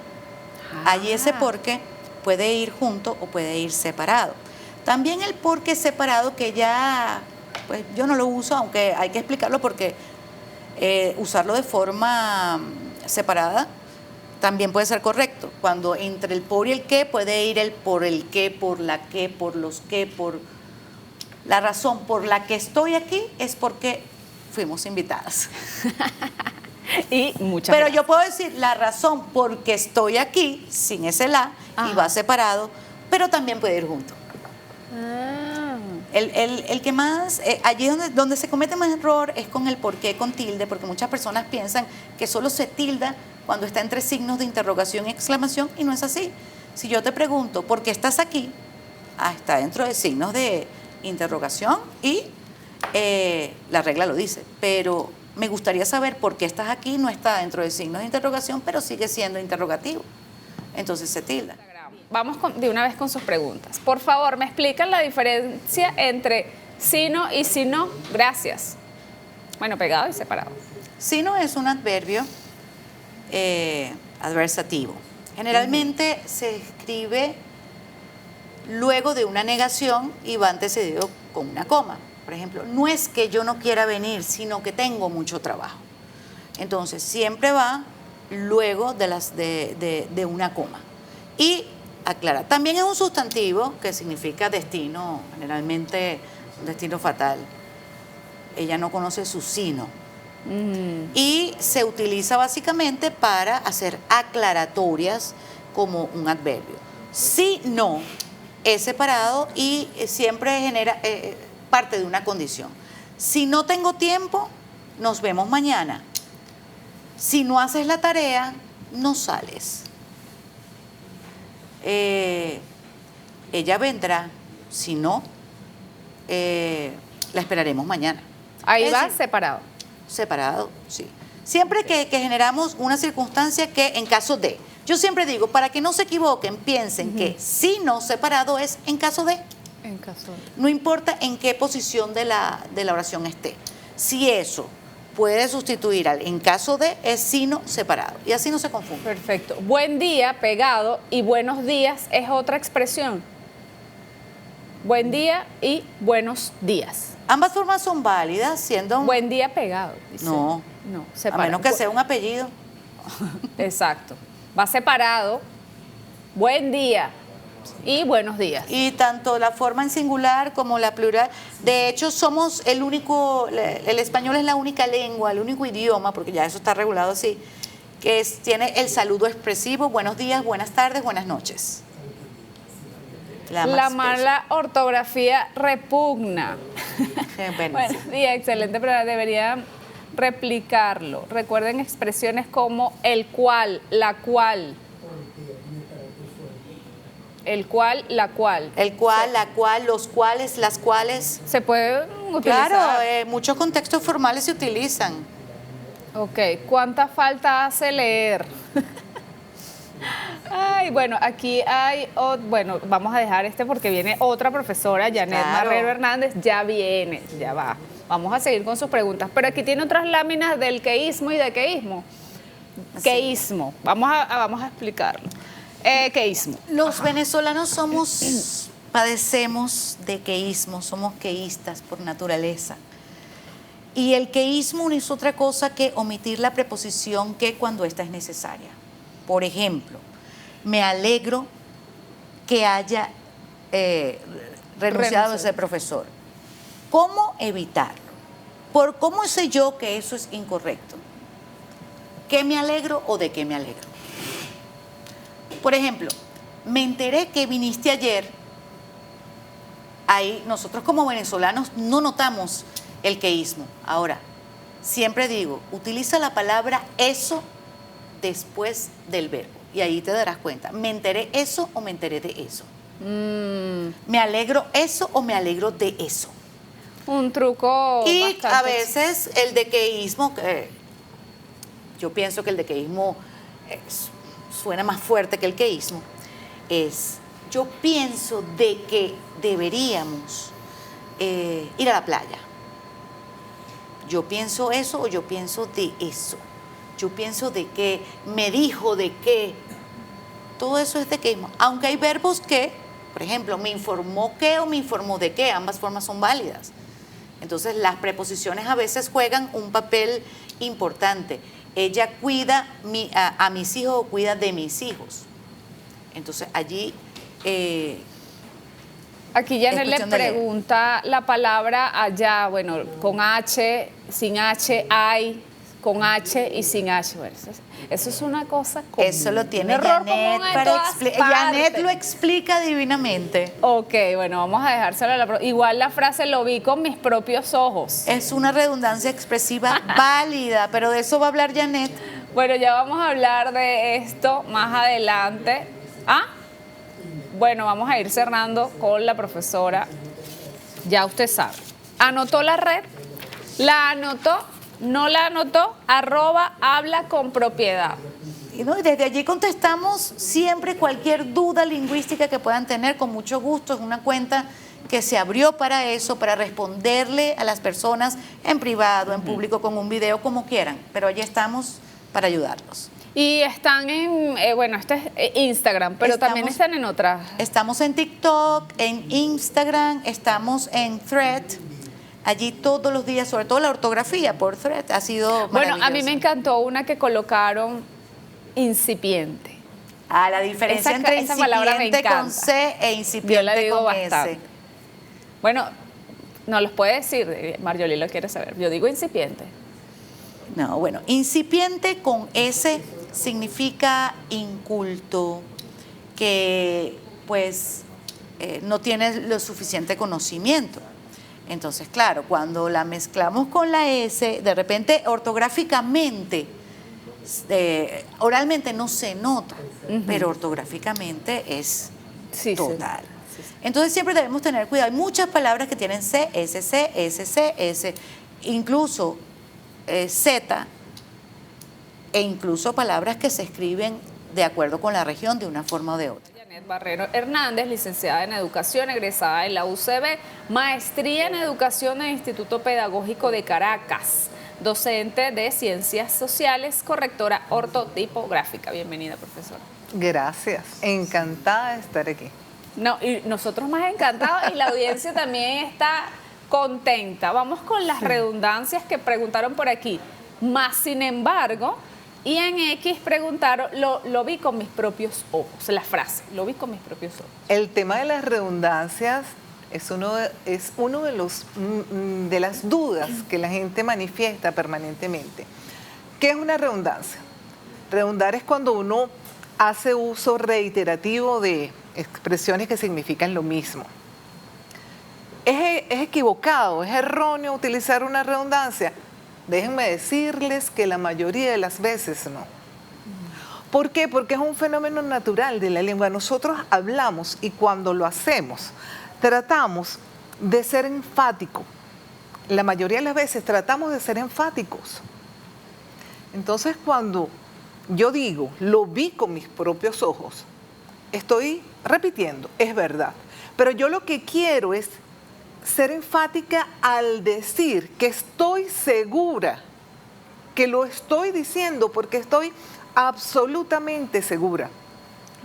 Speaker 2: Allí ese porqué puede ir junto o puede ir separado. También el porqué separado, que ya, pues yo no lo uso, aunque hay que explicarlo porque usarlo de forma separada también puede ser correcto. Cuando entre el por y el qué puede ir el por el qué, por la qué, por los qué, por la razón por la que estoy aquí es porque fuimos invitadas.
Speaker 1: Y muchas
Speaker 2: Pero
Speaker 1: gracias.
Speaker 2: yo puedo decir la razón por que estoy aquí sin ese la y va separado, pero también puede ir junto. El que más, allí donde se comete más error es con el por qué con tilde, porque muchas personas piensan que solo se tilda cuando está entre signos de interrogación y exclamación, y no es así. Si yo te pregunto, ¿por qué estás aquí? Está dentro de signos de interrogación y la regla lo dice, pero me gustaría saber por qué estás aquí, no está dentro de signos de interrogación, pero sigue siendo interrogativo. Entonces se tilda.
Speaker 1: Vamos de una vez con sus preguntas. Por favor, ¿me explican la diferencia entre sino y sino? Gracias. Bueno, pegado y separado.
Speaker 2: Sino es un adverbio adversativo. Generalmente se escribe luego de una negación y va antecedido con una coma. Por ejemplo, no es que yo no quiera venir, sino que tengo mucho trabajo. Entonces, siempre va luego de una coma. Y aclara, también es un sustantivo que significa destino, generalmente un destino fatal. Ella no conoce su sino. Y se utiliza básicamente para hacer aclaratorias como un adverbio. Si no, es separado y siempre genera parte de una condición. Si no tengo tiempo, nos vemos mañana. Si no haces la tarea, no sales. Ella vendrá, si no, la esperaremos mañana.
Speaker 1: Ahí va separado.
Speaker 2: Separado, sí. Siempre que generamos una circunstancia que en caso de, yo siempre digo, para que no se equivoquen, piensen que si no separado es en caso de.
Speaker 1: En caso de.
Speaker 2: No importa en qué posición de la oración esté. Si eso puede sustituir al en caso de, es sino separado. Y así no se confunde.
Speaker 1: Perfecto. Buen día, pegado, y buenos días es otra expresión. Buen día y buenos días.
Speaker 2: Ambas formas son válidas, siendo
Speaker 1: Buen día, pegado. Dice.
Speaker 2: No,
Speaker 1: separado.
Speaker 2: a menos que sea un apellido.
Speaker 1: Exacto. Va separado. Buen día y buenos días.
Speaker 2: Y tanto la forma en singular como la plural. De hecho, somos el español es la única lengua, el único idioma, porque ya eso está regulado así, que tiene el saludo expresivo, buenos días, buenas tardes, buenas noches.
Speaker 1: La mala ortografía repugna. Buenos días, excelente, pero debería replicarlo. Recuerden expresiones como el cual, la cual. el cual, la cual.
Speaker 2: El cual, la cual, los cuales, las cuales.
Speaker 1: Se puede utilizar.
Speaker 2: Claro, muchos contextos formales se utilizan.
Speaker 1: Ok, ¿cuánta falta hace leer? Ay, bueno, aquí hay, bueno, vamos a dejar porque viene otra profesora, Janet
Speaker 2: Claro.
Speaker 1: Marrero Hernández, ya viene, ya va. Vamos a seguir con sus preguntas, pero aquí tiene otras láminas del queísmo y de queísmo. Queísmo, vamos a explicarlo. Queísmo.
Speaker 2: Los venezolanos padecemos de queísmo, somos queístas por naturaleza. Y el queísmo no es otra cosa que omitir la preposición que cuando ésta es necesaria. Por ejemplo, me alegro que haya renunciado a ser profesor. ¿Cómo evitarlo? ¿Cómo sé yo que eso es incorrecto? ¿Qué me alegro o de qué me alegro? Por ejemplo, me enteré que viniste ayer. Ahí nosotros como venezolanos no notamos el queísmo. Ahora, siempre digo, utiliza la palabra eso después del verbo. Y ahí te darás cuenta, ¿me enteré eso o me enteré de eso? ¿Me alegro eso o me alegro de eso?
Speaker 1: Un truco
Speaker 2: Y
Speaker 1: bastante
Speaker 2: a veces el dequeísmo, yo pienso que el dequeísmo suena más fuerte que el queísmo, yo pienso de que deberíamos ir a la playa. Yo pienso eso o yo pienso de eso. Yo pienso de que, me dijo de que. Todo eso es dequeísmo. Aunque hay verbos que, por ejemplo, me informó que o me informó de que, ambas formas son válidas. Entonces las preposiciones a veces juegan un papel importante. Ella cuida a mis hijos o cuida de mis hijos. Entonces allí...
Speaker 1: Aquí Janet le pregunta la palabra allá, bueno, con H, sin H, hay, con H y sin H. Bueno, eso es una cosa común.
Speaker 2: Eso lo tiene
Speaker 1: un error
Speaker 2: Janet
Speaker 1: común en
Speaker 2: para
Speaker 1: todas
Speaker 2: explicar. Janet
Speaker 1: partes.
Speaker 2: lo explica divinamente.
Speaker 1: Ok, bueno, vamos a dejárselo a la igual la frase lo vi con mis propios ojos.
Speaker 2: Es una redundancia expresiva válida, pero de eso va a hablar Janet.
Speaker 1: Bueno, ya vamos a hablar de esto más adelante. Bueno, vamos a ir cerrando con la profesora. Ya usted sabe. ¿Anotó la red? ¿La anotó? ¿No la anotó? @habla con propiedad.
Speaker 2: Y desde allí contestamos siempre cualquier duda lingüística que puedan tener, con mucho gusto. Es una cuenta que se abrió para eso, para responderle a las personas en privado, en público, con un video, como quieran. Pero allí estamos para ayudarlos.
Speaker 1: Y están en, este es Instagram, pero también están en otras.
Speaker 2: Estamos en TikTok, en Instagram, estamos en Thread. Allí todos los días, sobre todo la ortografía por Thread, ha sido
Speaker 1: Bueno, a mí
Speaker 2: maravillosa.
Speaker 1: me encantó una que colocaron, incipiente.
Speaker 2: La diferencia entre
Speaker 1: esa palabra me
Speaker 2: incipiente con
Speaker 1: encanta.
Speaker 2: C e
Speaker 1: Yo
Speaker 2: incipiente
Speaker 1: la digo
Speaker 2: con
Speaker 1: bastante.
Speaker 2: S.
Speaker 1: Bueno, no los puede decir, Marjorie lo quiere saber. Yo digo incipiente.
Speaker 2: No, bueno, incipiente con S significa inculto, que pues no tiene lo suficiente conocimiento. Entonces, claro, cuando la mezclamos con la S, de repente ortográficamente, oralmente no se nota, pero ortográficamente es total.
Speaker 1: Sí.
Speaker 2: Entonces siempre debemos tener cuidado. Hay muchas palabras que tienen C, SC, SC, S, incluso Z, e incluso palabras que se escriben de acuerdo con la región de una forma o de otra.
Speaker 1: Janet Marrero Hernández, licenciada en Educación, egresada de la UCB, maestría en Educación del Instituto Pedagógico de Caracas, docente de Ciencias Sociales, correctora ortotipográfica. Bienvenida, profesora.
Speaker 3: Gracias, encantada de estar aquí.
Speaker 1: No, y nosotros más encantados y la audiencia también está contenta. Vamos con las redundancias que preguntaron por aquí. Más sin embargo, y en X preguntaron, lo vi con mis propios ojos, la frase, lo vi con mis propios ojos.
Speaker 3: El tema de las redundancias es uno de de las dudas que la gente manifiesta permanentemente. ¿Qué es una redundancia? Redundar es cuando uno hace uso reiterativo de expresiones que significan lo mismo. ¿Es equivocado, es erróneo utilizar una redundancia? Déjenme decirles que la mayoría de las veces no. ¿Por qué? Porque es un fenómeno natural de la lengua. Nosotros hablamos y cuando lo hacemos, tratamos de ser enfáticos. La mayoría de las veces tratamos de ser enfáticos. Entonces, cuando yo digo, lo vi con mis propios ojos, estoy repitiendo, es verdad. Pero yo lo que quiero es ser enfática al decir que estoy segura, que lo estoy diciendo porque estoy absolutamente segura.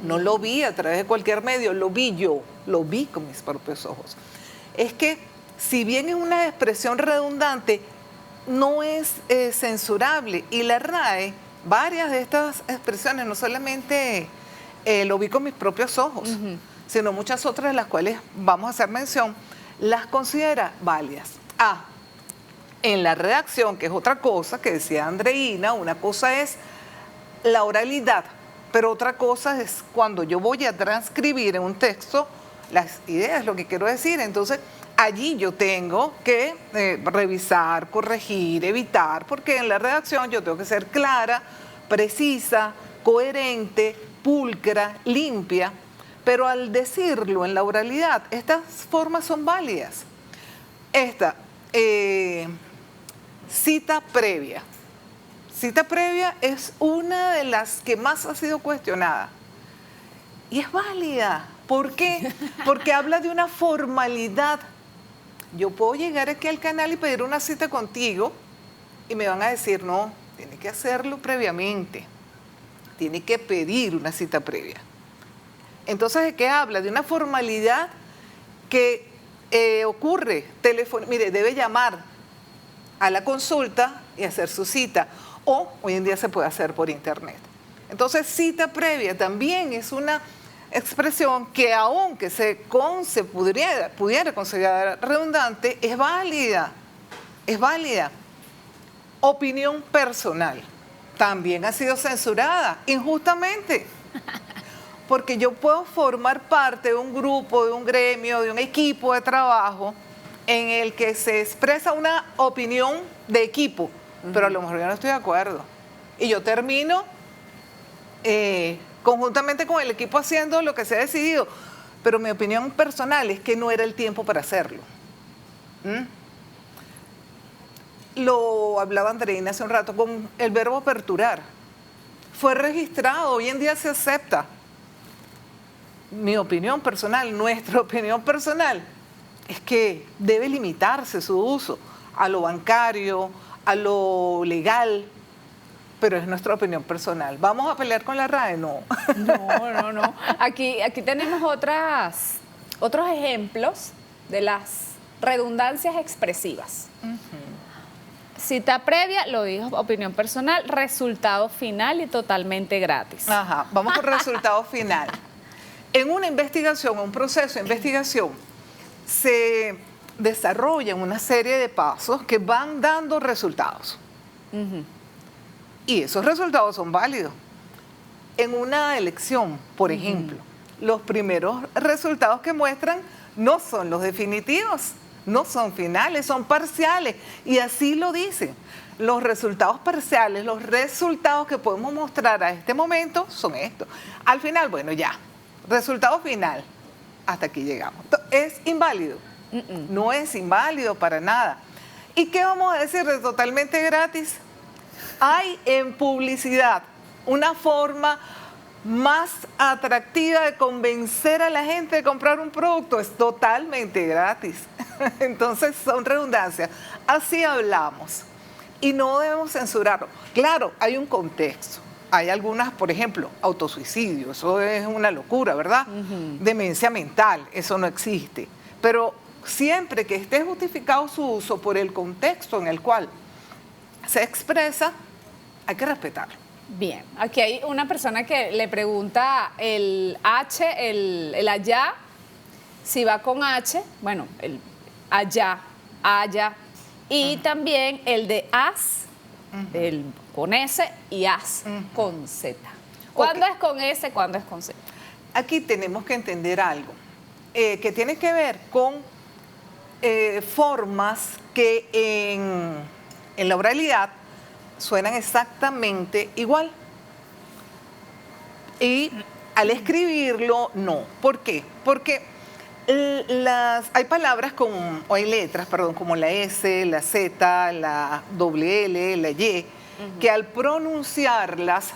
Speaker 3: No lo vi a través de cualquier medio, lo vi yo, lo vi con mis propios ojos. Es que si bien es una expresión redundante, no es censurable. Y la RAE, varias de estas expresiones, no solamente lo vi con mis propios ojos, sino muchas otras de las cuales vamos a hacer mención, las considera válidas. En la redacción, que es otra cosa que decía Andreina, una cosa es la oralidad, pero otra cosa es cuando yo voy a transcribir en un texto las ideas, lo que quiero decir. Entonces, allí yo tengo que revisar, corregir, evitar, porque en la redacción yo tengo que ser clara, precisa, coherente, pulcra, limpia, pero al decirlo en la oralidad, estas formas son válidas. Esta, cita previa. Cita previa es una de las que más ha sido cuestionada. Y es válida. ¿Por qué? Porque habla de una formalidad. Yo puedo llegar aquí al canal y pedir una cita contigo y me van a decir, no, tiene que hacerlo previamente. Tiene que pedir una cita previa. Entonces, ¿de qué habla? De una formalidad que ocurre. Mire, debe llamar a la consulta y hacer su cita. O hoy en día se puede hacer por internet. Entonces, cita previa también es una expresión que aunque pudiera considerar redundante, es válida. Es válida. Opinión personal. También ha sido censurada, injustamente. Porque yo puedo formar parte de un grupo, de un gremio, de un equipo de trabajo en el que se expresa una opinión de equipo, pero a lo mejor yo no estoy de acuerdo. Y yo termino conjuntamente con el equipo haciendo lo que se ha decidido, pero mi opinión personal es que no era el tiempo para hacerlo. Lo hablaba Andreina hace un rato con el verbo aperturar. Fue registrado, hoy en día se acepta. Mi opinión personal, nuestra opinión personal, es que debe limitarse su uso a lo bancario, a lo legal, pero es nuestra opinión personal. ¿Vamos a pelear con la RAE? No.
Speaker 1: No. Aquí tenemos otros ejemplos de las redundancias expresivas. Cita previa, lo dijo, opinión personal, resultado final y totalmente gratis.
Speaker 3: Ajá, vamos con resultado final. En una investigación, un proceso de investigación, se desarrollan una serie de pasos que van dando resultados. Y esos resultados son válidos. En una elección, por ejemplo, los primeros resultados que muestran no son los definitivos, no son finales, son parciales. Y así lo dicen. Los resultados parciales, los resultados que podemos mostrar a este momento son estos. Al final, bueno, ya. Resultado final, hasta aquí llegamos. ¿Es inválido? No es inválido para nada. ¿Y qué vamos a decir de totalmente gratis? Hay en publicidad una forma más atractiva de convencer a la gente de comprar un producto. Es totalmente gratis. Entonces son redundancias. Así hablamos. Y no debemos censurarlo. Claro, hay un contexto. Hay algunas, por ejemplo, autosuicidio, eso es una locura, ¿verdad? Demencia mental, eso no existe. Pero siempre que esté justificado su uso por el contexto en el cual se expresa, hay que respetarlo.
Speaker 1: Bien, aquí hay una persona que le pregunta el H, el allá, si va con H, bueno, el allá, y también el de as, el con S y as con Z. ¿Cuándo es con S, cuándo es con Z?
Speaker 3: Aquí tenemos que entender algo que tiene que ver con formas que en la oralidad suenan exactamente igual. Y al escribirlo, no. ¿Por qué? Porque hay palabras o hay letras, perdón, como la S, la Z, la doble L, la Y, que al pronunciarlas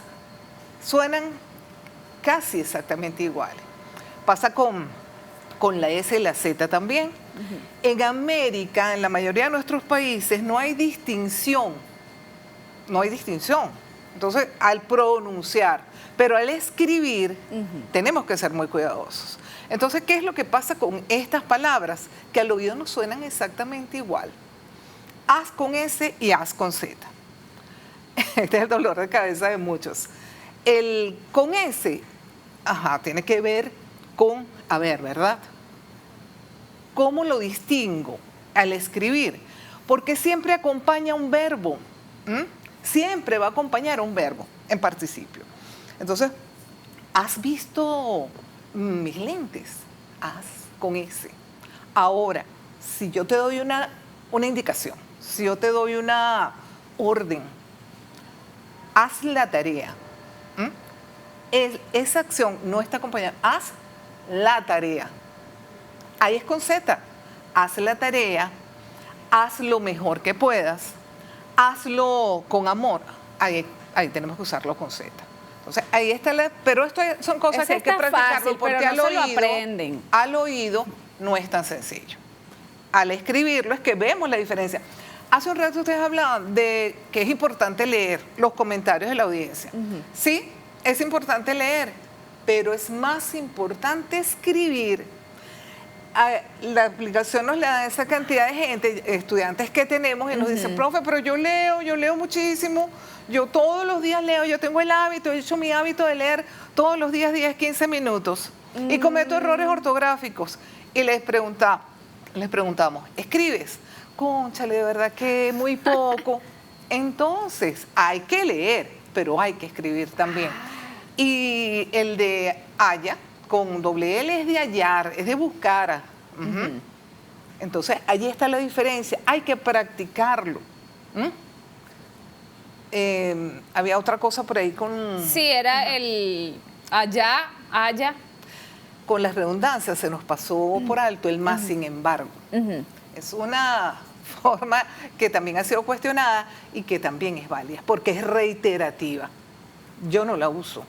Speaker 3: suenan casi exactamente iguales. Pasa con la S y la Z también. En América, en la mayoría de nuestros países, no hay distinción. No hay distinción. Entonces, al pronunciar, pero al escribir, tenemos que ser muy cuidadosos. Entonces, ¿qué es lo que pasa con estas palabras? Que al oído nos suenan exactamente igual. Haz con S y haz con Z. Este es el dolor de cabeza de muchos. El con S, tiene que ver con haber, ¿verdad? ¿Cómo lo distingo al escribir? Porque siempre acompaña un verbo. Siempre va a acompañar un verbo en participio. Entonces, ¿has visto mis lentes? Haz con S. Ahora, si yo te doy una indicación, si yo te doy una orden, haz la tarea. Esa acción no está acompañada. Haz la tarea. Ahí es con Z. Haz la tarea, haz lo mejor que puedas, hazlo con amor. Ahí tenemos que usarlo con Z. Entonces, ahí está pero esto son cosas que hay que practicarlo
Speaker 1: fácil,
Speaker 3: porque
Speaker 1: pero no se lo aprenden.
Speaker 3: Al oído no es tan sencillo. Al escribirlo es que vemos la diferencia. Hace un rato ustedes hablaban de que es importante leer los comentarios de la audiencia. Sí, es importante leer, pero es más importante escribir. La aplicación nos le da esa cantidad de gente, estudiantes que tenemos, y nos dicen, profe, pero yo leo muchísimo, yo todos los días leo, yo tengo el hábito, he hecho mi hábito de leer todos los días 10, 15 minutos y cometo errores ortográficos. Y les preguntamos, ¿escribes? Cónchale, de verdad que muy poco. Entonces, hay que leer, pero hay que escribir también. Y el de haya, con doble L, es de hallar, es de buscar. Entonces, allí está la diferencia. Hay que practicarlo. Había otra cosa por ahí con...
Speaker 1: Sí, era el allá, haya.
Speaker 3: Con las redundancias se nos pasó por alto el más sin embargo. Es una forma que también ha sido cuestionada y que también es válida, porque es reiterativa. Yo no la uso.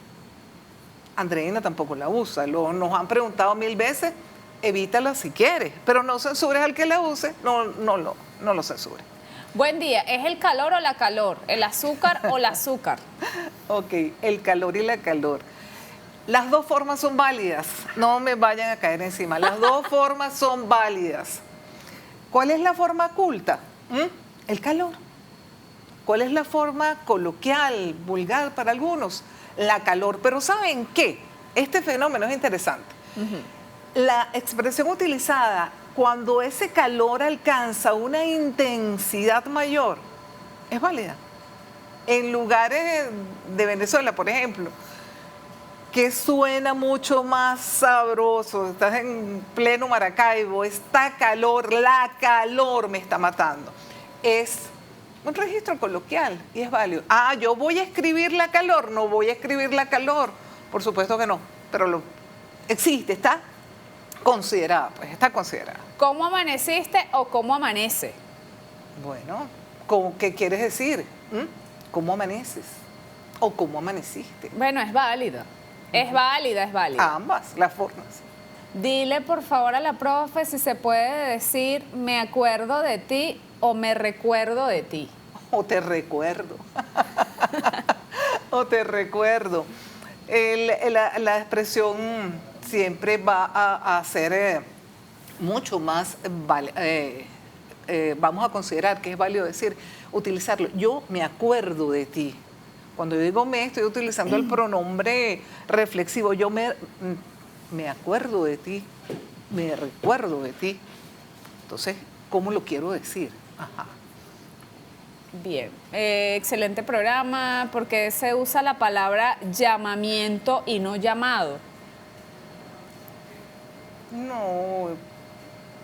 Speaker 3: Andreina tampoco la usa. Nos han preguntado 1000 veces, evítala si quieres, pero no censures al que la use, no lo censures.
Speaker 1: Buen día, ¿es el calor o la calor? ¿El azúcar o la azúcar?
Speaker 3: Ok, el calor y la calor. Las dos formas son válidas, no me vayan a caer encima. Las dos formas son válidas. ¿Cuál es la forma culta? El calor. ¿Cuál es la forma coloquial, vulgar para algunos? La calor. Pero ¿saben qué? Este fenómeno es interesante. La expresión utilizada cuando ese calor alcanza una intensidad mayor es válida. En lugares de Venezuela, por ejemplo, que suena mucho más sabroso, estás en pleno Maracaibo, está calor, la calor me está matando. Es un registro coloquial y es válido. Yo voy a escribir la calor, no voy a escribir la calor. Por supuesto que no, pero existe, está considerada, pues está considerada.
Speaker 1: ¿Cómo amaneciste o cómo amanece?
Speaker 3: Bueno, ¿qué quieres decir? ¿Cómo amaneces? ¿O cómo amaneciste?
Speaker 1: Bueno, es válida. Es válida, es válida.
Speaker 3: Ambas, las formas.
Speaker 1: Dile por favor a la profe si se puede decir me acuerdo de ti o me recuerdo de ti.
Speaker 3: O te recuerdo. O te recuerdo. La expresión siempre va a ser mucho más, vamos a considerar que es válido decir, utilizarlo. Yo me acuerdo de ti. Cuando yo digo estoy utilizando el pronombre reflexivo. Yo me acuerdo de ti, me recuerdo de ti. Entonces, ¿cómo lo quiero decir?
Speaker 1: Bien, excelente programa, porque se usa la palabra llamamiento y no llamado.
Speaker 3: No.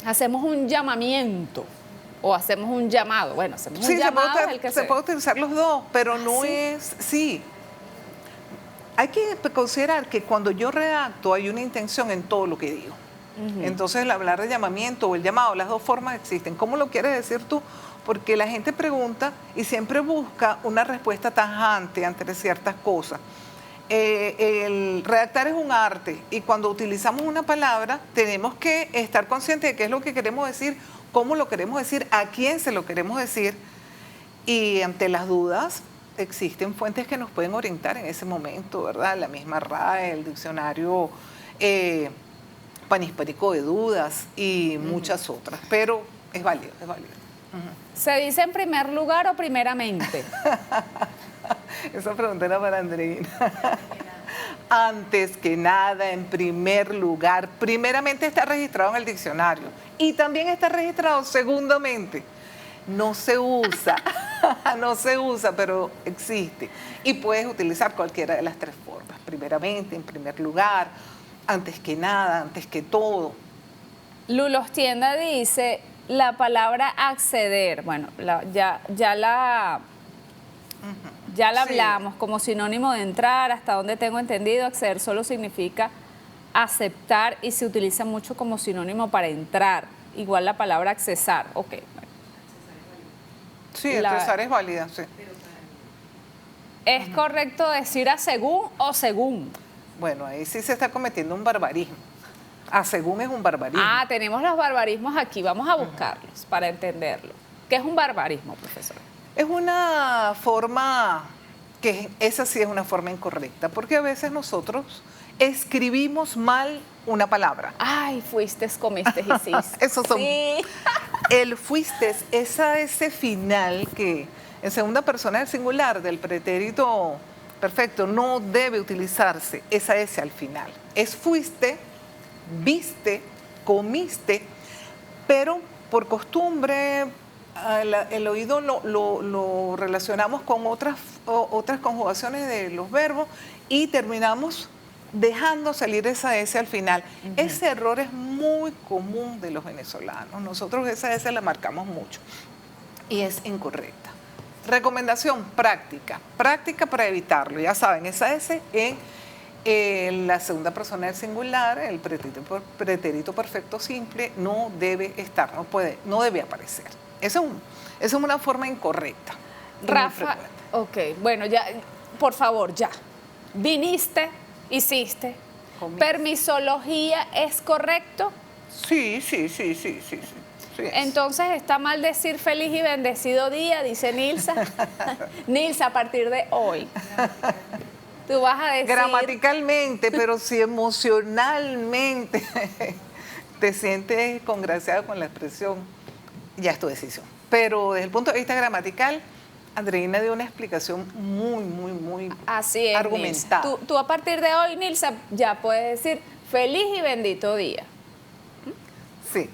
Speaker 1: Hacemos un llamamiento o hacemos un llamado. Bueno, hacemos un llamado.
Speaker 3: Se puede utilizar los dos, pero no
Speaker 1: ¿Sí?
Speaker 3: es... Sí. hay que considerar que cuando yo redacto hay una intención en todo lo que digo. Entonces el hablar de llamamiento o el llamado, las dos formas existen. ¿Cómo lo quieres decir tú? Porque la gente pregunta y siempre busca una respuesta tajante ante ciertas cosas. El redactar es un arte y cuando utilizamos una palabra tenemos que estar conscientes de qué es lo que queremos decir, cómo lo queremos decir, a quién se lo queremos decir, y ante las dudas existen fuentes que nos pueden orientar en ese momento, ¿verdad? La misma RAE, el diccionario panhispánico de dudas y muchas otras, pero es válido, es válido.
Speaker 1: ¿Se dice en primer lugar o primeramente?
Speaker 3: Esa pregunta era para Andreina. Antes que nada, en primer lugar, primeramente está registrado en el diccionario y también está registrado segundamente. No se usa, no se usa, pero existe. Y puedes utilizar cualquiera de las tres formas. Primeramente, en primer lugar, antes que nada, antes que todo.
Speaker 1: Lulos Tienda dice, la palabra acceder, bueno, ya la
Speaker 3: Sí.
Speaker 1: hablamos como sinónimo de entrar, hasta donde tengo entendido, acceder solo significa aceptar y se utiliza mucho como sinónimo para entrar. Igual la palabra accesar, ok.
Speaker 3: Sí, accesar es válida, sí.
Speaker 1: ¿Es correcto decir a según o según?
Speaker 3: Bueno, ahí sí se está cometiendo un barbarismo. A según es un barbarismo.
Speaker 1: Ah, tenemos los barbarismos aquí, vamos a buscarlos para entenderlo. ¿Qué es un barbarismo, profesor?
Speaker 3: Es una forma, esa sí es una forma incorrecta, porque a veces nosotros escribimos mal una palabra.
Speaker 1: Ay, fuiste, comiste, hiciste.
Speaker 3: Esos son.
Speaker 1: Sí.
Speaker 3: El fuiste, ese final que en segunda persona del singular del pretérito perfecto no debe utilizarse esa S al final. Es fuiste, viste, comiste, pero por costumbre el oído lo relacionamos con otras conjugaciones de los verbos y terminamos dejando salir esa S al final. Ese error es muy común de los venezolanos. Nosotros esa S la marcamos mucho y es incorrecta. Recomendación, práctica para evitarlo. Ya saben, esa S en la segunda persona del singular, el pretérito perfecto simple, no debe estar, no debe aparecer. Esa es una forma incorrecta.
Speaker 1: Rafa, ok, bueno, ya, por favor, ya. Viniste, hiciste.
Speaker 3: Comiste.
Speaker 1: ¿Permisología es correcto?
Speaker 3: Sí.
Speaker 1: Entonces está mal decir feliz y bendecido día, dice Nilsa. Nilsa, a partir de hoy. Tú vas a decir...
Speaker 3: Gramaticalmente, pero si emocionalmente te sientes congraciado con la expresión, ya es tu decisión. Pero desde el punto de vista gramatical, Andreina dio una explicación muy
Speaker 1: Así es,
Speaker 3: argumentada.
Speaker 1: Nilsa. Tú a partir de hoy, Nilsa, ya puedes decir feliz y bendito día.
Speaker 3: Sí.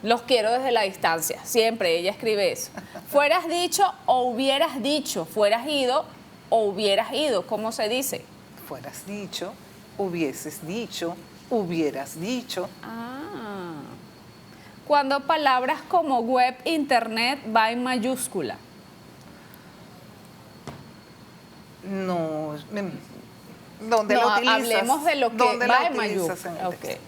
Speaker 1: Los quiero desde la distancia, siempre ella escribe eso. Fueras dicho o hubieras dicho, fueras ido o hubieras ido, ¿cómo se dice?
Speaker 3: Fueras dicho, hubieses dicho, hubieras dicho.
Speaker 1: Ah. Cuando palabras como web, internet va en mayúscula.
Speaker 3: No, ¿dónde lo utilizas?
Speaker 1: Hablemos de lo que
Speaker 3: ¿Dónde
Speaker 1: va
Speaker 3: lo
Speaker 1: en
Speaker 3: utilizas
Speaker 1: mayúscula.
Speaker 3: en el texto?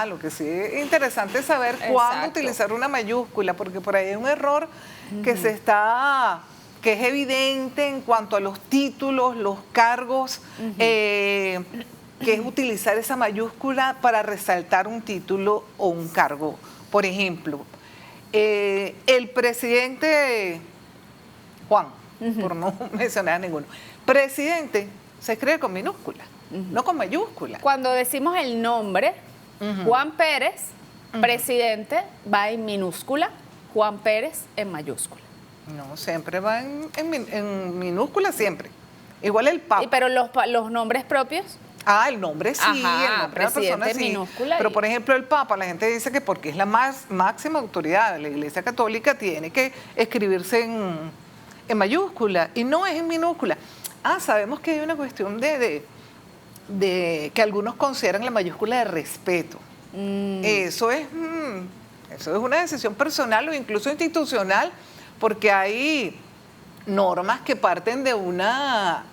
Speaker 3: Lo que sí es interesante es saber cuándo utilizar una mayúscula, porque por ahí hay un error que es evidente en cuanto a los títulos, los cargos, que es utilizar esa mayúscula para resaltar un título o un cargo. Por ejemplo, el presidente Juan, por no mencionar a ninguno, presidente se escribe con minúscula, no con mayúscula.
Speaker 1: Cuando decimos el nombre, Juan Pérez, presidente, va en minúscula, Juan Pérez en mayúscula.
Speaker 3: No, siempre va en minúscula, siempre. Igual el Papa.
Speaker 1: Pero los nombres propios.
Speaker 3: El nombre sí,
Speaker 1: Ajá,
Speaker 3: el nombre de la persona sí.
Speaker 1: minúscula.
Speaker 3: Pero por ejemplo el Papa, la gente dice que porque es la máxima autoridad de la Iglesia Católica tiene que escribirse en mayúscula y no es en minúscula. Sabemos que hay una cuestión de que algunos consideran la mayúscula de respeto. Eso es una decisión personal o incluso institucional, porque hay normas que parten de una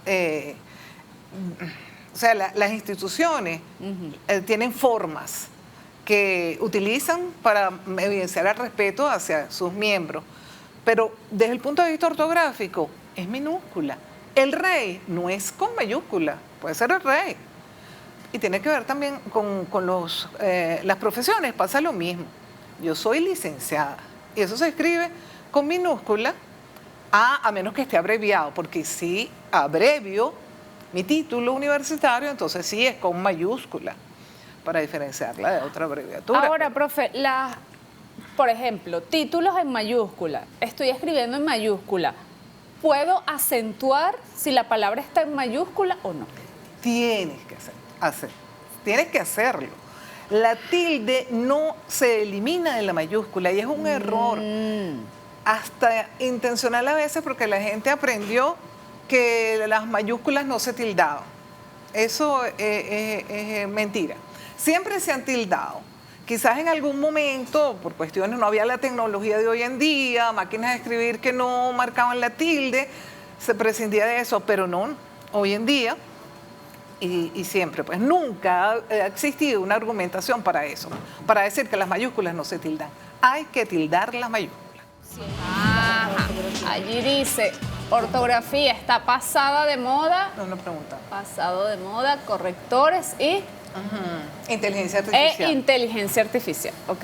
Speaker 3: o sea, las instituciones tienen formas que utilizan para evidenciar el respeto hacia sus miembros, pero desde el punto de vista ortográfico es minúscula. El rey no es con mayúscula, puede ser el rey. Y tiene que ver también con las profesiones, pasa lo mismo. Yo soy licenciada y eso se escribe con minúscula, a menos que esté abreviado, porque si abrevio mi título universitario, entonces sí es con mayúscula, para diferenciarla de otra abreviatura.
Speaker 1: Ahora, profe, por ejemplo, títulos en mayúscula, estoy escribiendo en mayúscula, ¿puedo acentuar si la palabra está en mayúscula o no?
Speaker 3: Tienes que hacerlo. La tilde no se elimina de la mayúscula y es un error, hasta intencional a veces, porque la gente aprendió que las mayúsculas no se tildaban. Eso es mentira. Siempre se han tildado. Quizás en algún momento, por cuestiones, no había la tecnología de hoy en día, máquinas de escribir que no marcaban la tilde, se prescindía de eso, pero no, hoy en día, y siempre, pues nunca ha existido una argumentación para eso, para decir que las mayúsculas no se tildan. Hay que tildar las mayúsculas.
Speaker 1: Ajá. Allí dice, ortografía está pasada de moda.
Speaker 3: No lo preguntaba.
Speaker 1: Pasado de moda, correctores y...
Speaker 3: Inteligencia artificial.
Speaker 1: Inteligencia artificial, ok.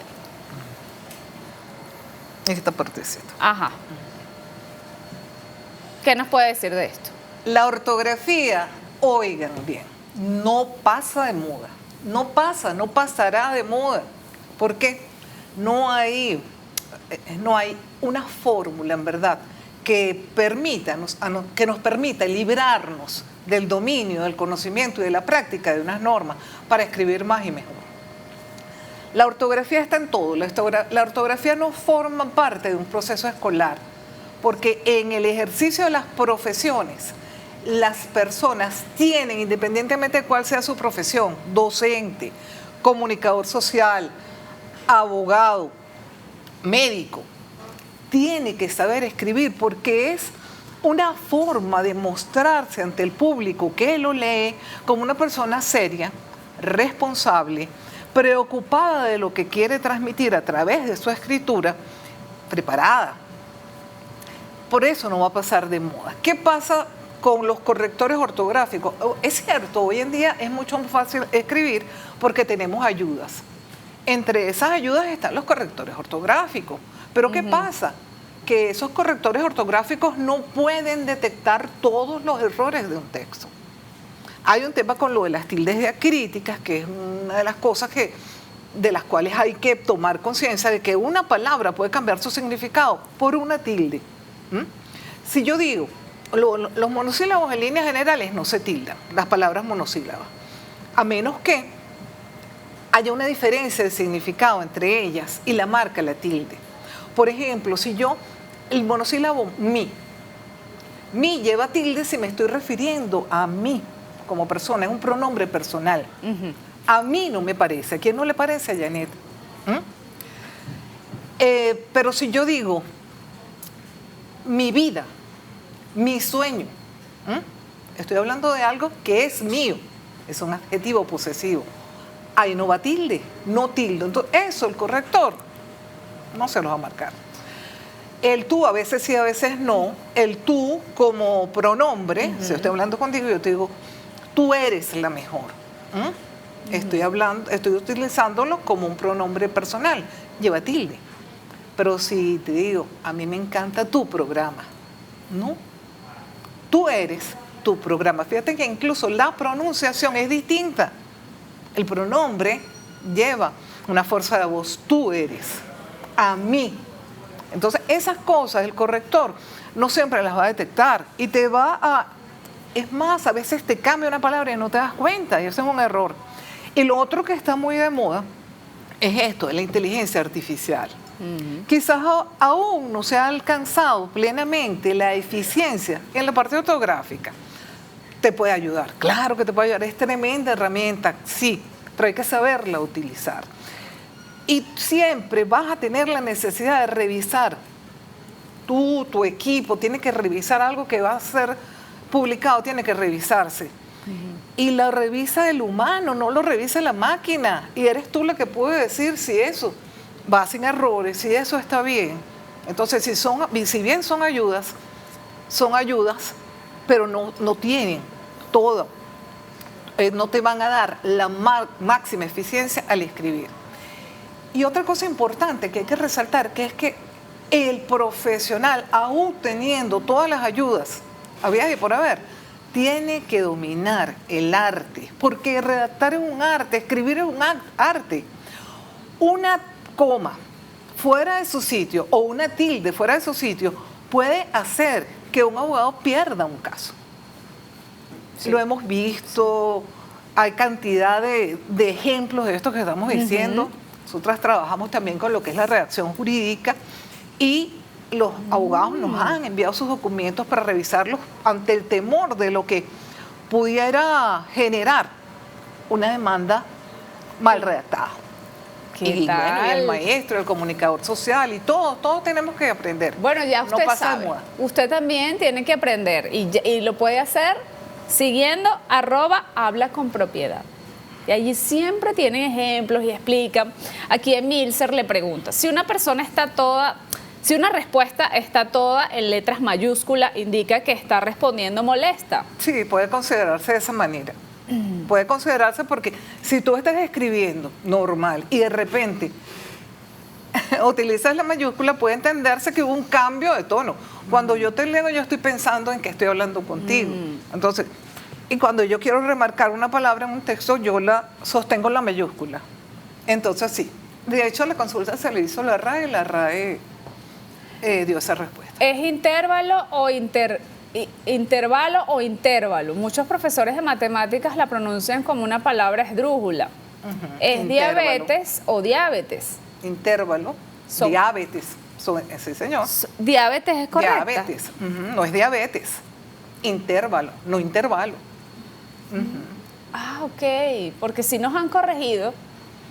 Speaker 3: Esta partecita.
Speaker 1: Ajá. ¿Qué nos puede decir de esto?
Speaker 3: La ortografía, oigan bien, no pasa de moda. No pasará de moda. ¿Por qué? No hay una fórmula, en verdad, que nos permita librarnos del dominio, del conocimiento y de la práctica de unas normas para escribir más y mejor. La ortografía está en todo. La ortografía no forma parte de un proceso escolar, porque en el ejercicio de las profesiones, las personas tienen, independientemente de cuál sea su profesión, docente, comunicador social, abogado, médico, tiene que saber escribir, porque es una forma de mostrarse ante el público que lo lee como una persona seria, responsable, preocupada de lo que quiere transmitir a través de su escritura, preparada. Por eso no va a pasar de moda. ¿Qué pasa con los correctores ortográficos? Es cierto, hoy en día es mucho más fácil escribir porque tenemos ayudas. Entre esas ayudas están los correctores ortográficos. Pero ¿qué pasa? Que esos correctores ortográficos no pueden detectar todos los errores de un texto. Hay un tema con lo de las tildes diacríticas, que es una de las cosas de las cuales hay que tomar conciencia de que una palabra puede cambiar su significado por una tilde. Si yo digo, los monosílabos en líneas generales no se tildan, las palabras monosílabas, a menos que haya una diferencia de significado entre ellas y la marca la tilde. Por ejemplo, si el monosílabo mi lleva tilde si me estoy refiriendo a mí como persona, es un pronombre personal. A mí no me parece, ¿a quién no le parece? A Janet. Pero si yo digo mi vida, mi sueño, estoy hablando de algo que es mío, es un adjetivo posesivo. Ahí no va tilde, no tildo. Entonces, eso el corrector no se los va a marcar. El tú a veces sí, a veces no. El tú como pronombre, si yo estoy hablando contigo, yo te digo, tú eres la mejor. Estoy utilizándolo como un pronombre personal, lleva tilde. Pero si te digo, a mí me encanta tu programa, no. Tú eres tu programa. Fíjate que incluso la pronunciación es distinta. El pronombre lleva una fuerza de voz, tú eres, a mí. Entonces, esas cosas el corrector no siempre las va a detectar y te va a... Es más, a veces te cambia una palabra y no te das cuenta, y eso es un error. Y lo otro que está muy de moda es esto, de la inteligencia artificial. Quizás aún no se ha alcanzado plenamente la eficiencia en la parte ortográfica. Te puede ayudar, claro que te puede ayudar, es tremenda herramienta, sí, pero hay que saberla utilizar. Y siempre vas a tener la necesidad de revisar, tu equipo tiene que revisar algo que va a ser publicado, tiene que revisarse. y la revisa el humano, no lo revisa la máquina. Y eres tú la que puede decir si eso va sin errores, si eso está bien. Entonces, si bien son ayudas, pero no tienen todo. No te van a dar la máxima eficiencia al escribir. Y otra cosa importante que hay que resaltar, que es que el profesional, aún teniendo todas las ayudas, había y por haber, tiene que dominar el arte, porque redactar es un arte, escribir es un arte. Una coma fuera de su sitio o una tilde fuera de su sitio puede hacer que un abogado pierda un caso. Sí. Lo hemos visto, hay cantidad de ejemplos de esto que estamos diciendo. Nosotras trabajamos también con lo que es la redacción jurídica y los abogados nos han enviado sus documentos para revisarlos ante el temor de lo que pudiera generar una demanda mal redactada. Y bueno, y el maestro, el comunicador social y todos tenemos que aprender.
Speaker 1: Bueno, ya usted sabe, usted también tiene que aprender y lo puede hacer siguiendo @hablaconpropiedad. Y allí siempre tienen ejemplos y explican. Aquí Emilser le pregunta, si una respuesta está toda en letras mayúsculas, indica que está respondiendo molesta.
Speaker 3: Sí, puede considerarse de esa manera. Puede considerarse porque si tú estás escribiendo normal y de repente utilizas la mayúscula, puede entenderse que hubo un cambio de tono. Cuando yo te leo, yo estoy pensando en que estoy hablando contigo. Entonces, y cuando yo quiero remarcar una palabra en un texto, yo la sostengo en la mayúscula. Entonces, sí. De hecho, la consulta se le hizo a la RAE y la RAE dio esa respuesta.
Speaker 1: ¿Es intervalo o intervalo? Muchos profesores de matemáticas la pronuncian como una palabra esdrújula. ¿Es intervalo, diabetes o diabetes?
Speaker 3: Intervalo, diabetes. Sí, señor.
Speaker 1: ¿Diabetes es correcta?
Speaker 3: Diabetes, no es diabetes. Intervalo, no intervalo.
Speaker 1: Ah, ok, porque sí nos han corregido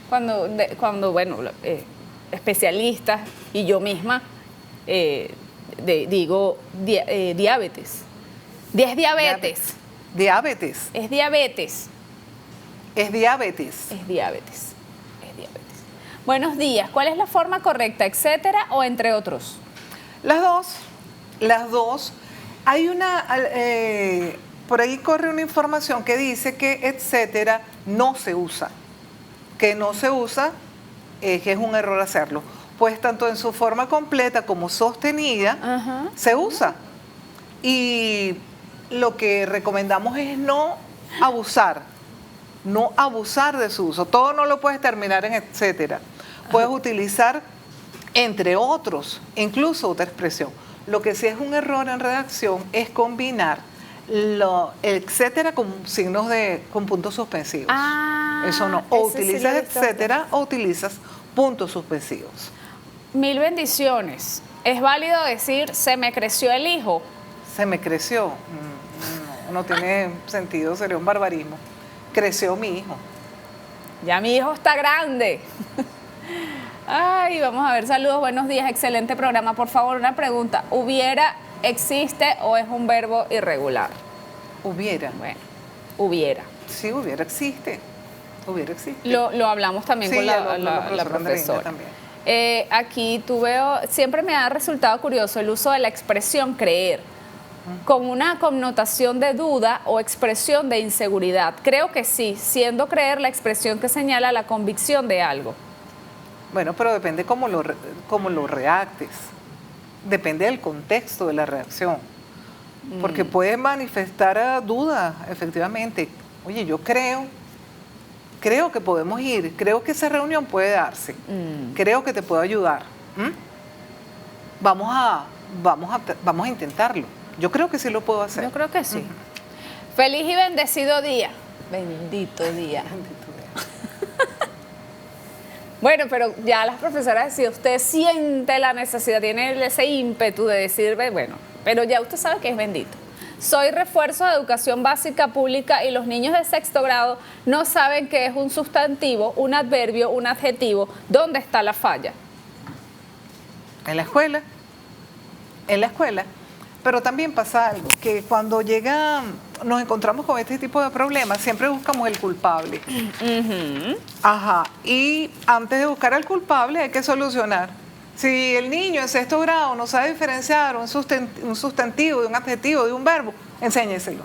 Speaker 1: cuando bueno, especialistas y yo misma digo diabetes. ¿Es diabetes?
Speaker 3: Diabetes.
Speaker 1: Es diabetes.
Speaker 3: Es diabetes.
Speaker 1: Es diabetes. Buenos días. ¿Cuál es la forma correcta? ¿Etcétera o entre otros?
Speaker 3: Las dos. Hay una, por ahí corre una información que dice que etcétera no se usa. Que no se usa, que es un error hacerlo. Pues tanto en su forma completa como sostenida, se usa. Y lo que recomendamos es no abusar de su uso. Todo no lo puedes terminar en etcétera. Puedes utilizar entre otros, incluso otra expresión. Lo que sí es un error en redacción es combinar etcétera con con puntos suspensivos. Eso no. O utilizas etcétera o utilizas puntos suspensivos.
Speaker 1: 1000 bendiciones. ¿Es válido decir se me creció el hijo?
Speaker 3: Se me creció. No tiene sentido, sería un barbarismo. Creció mi hijo.
Speaker 1: Ya mi hijo está grande. Ay, vamos a ver, saludos, buenos días, excelente programa. Por favor, una pregunta. ¿Hubiera existe o es un verbo irregular?
Speaker 3: Hubiera.
Speaker 1: Bueno, hubiera.
Speaker 3: Sí, hubiera existe.
Speaker 1: Lo hablamos también con la profesora. También. Aquí siempre me ha resultado curioso el uso de la expresión creer, con una connotación de duda o expresión de inseguridad. Creo que sí, siendo creer la expresión que señala la convicción de algo.
Speaker 3: Bueno, pero depende cómo lo redactes. Depende del contexto de la redacción. Porque puede manifestar duda, efectivamente. Oye, yo creo que podemos ir, creo que esa reunión puede darse, creo que te puedo ayudar. Vamos a intentarlo. Yo creo que sí lo puedo hacer.
Speaker 1: Yo creo que sí. Feliz y bendecido día. Bendito día. Bueno, pero ya las profesoras, si usted siente la necesidad, tiene ese ímpetu de decir, bueno, pero ya usted sabe que es bendito. Soy refuerzo de educación básica pública y los niños de 6º grado no saben qué es un sustantivo, un adverbio, un adjetivo. ¿Dónde está la falla?
Speaker 3: En la escuela. Pero también pasa algo, que cuando llega nos encontramos con este tipo de problemas, siempre buscamos el culpable. Ajá. Y antes de buscar al culpable hay que solucionar. Si el niño en 6º grado no sabe diferenciar un sustantivo de un adjetivo, de un verbo, enséñeselo.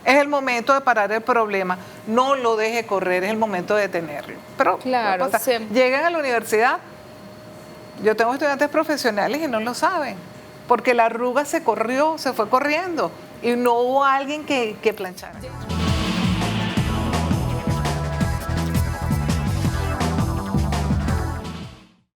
Speaker 3: Es el momento de parar el problema. No lo deje correr, es el momento de detenerlo. Pero
Speaker 1: Claro,
Speaker 3: llegan a la universidad. Yo tengo estudiantes profesionales y no lo saben, porque la arruga se fue corriendo y no hubo alguien que planchara.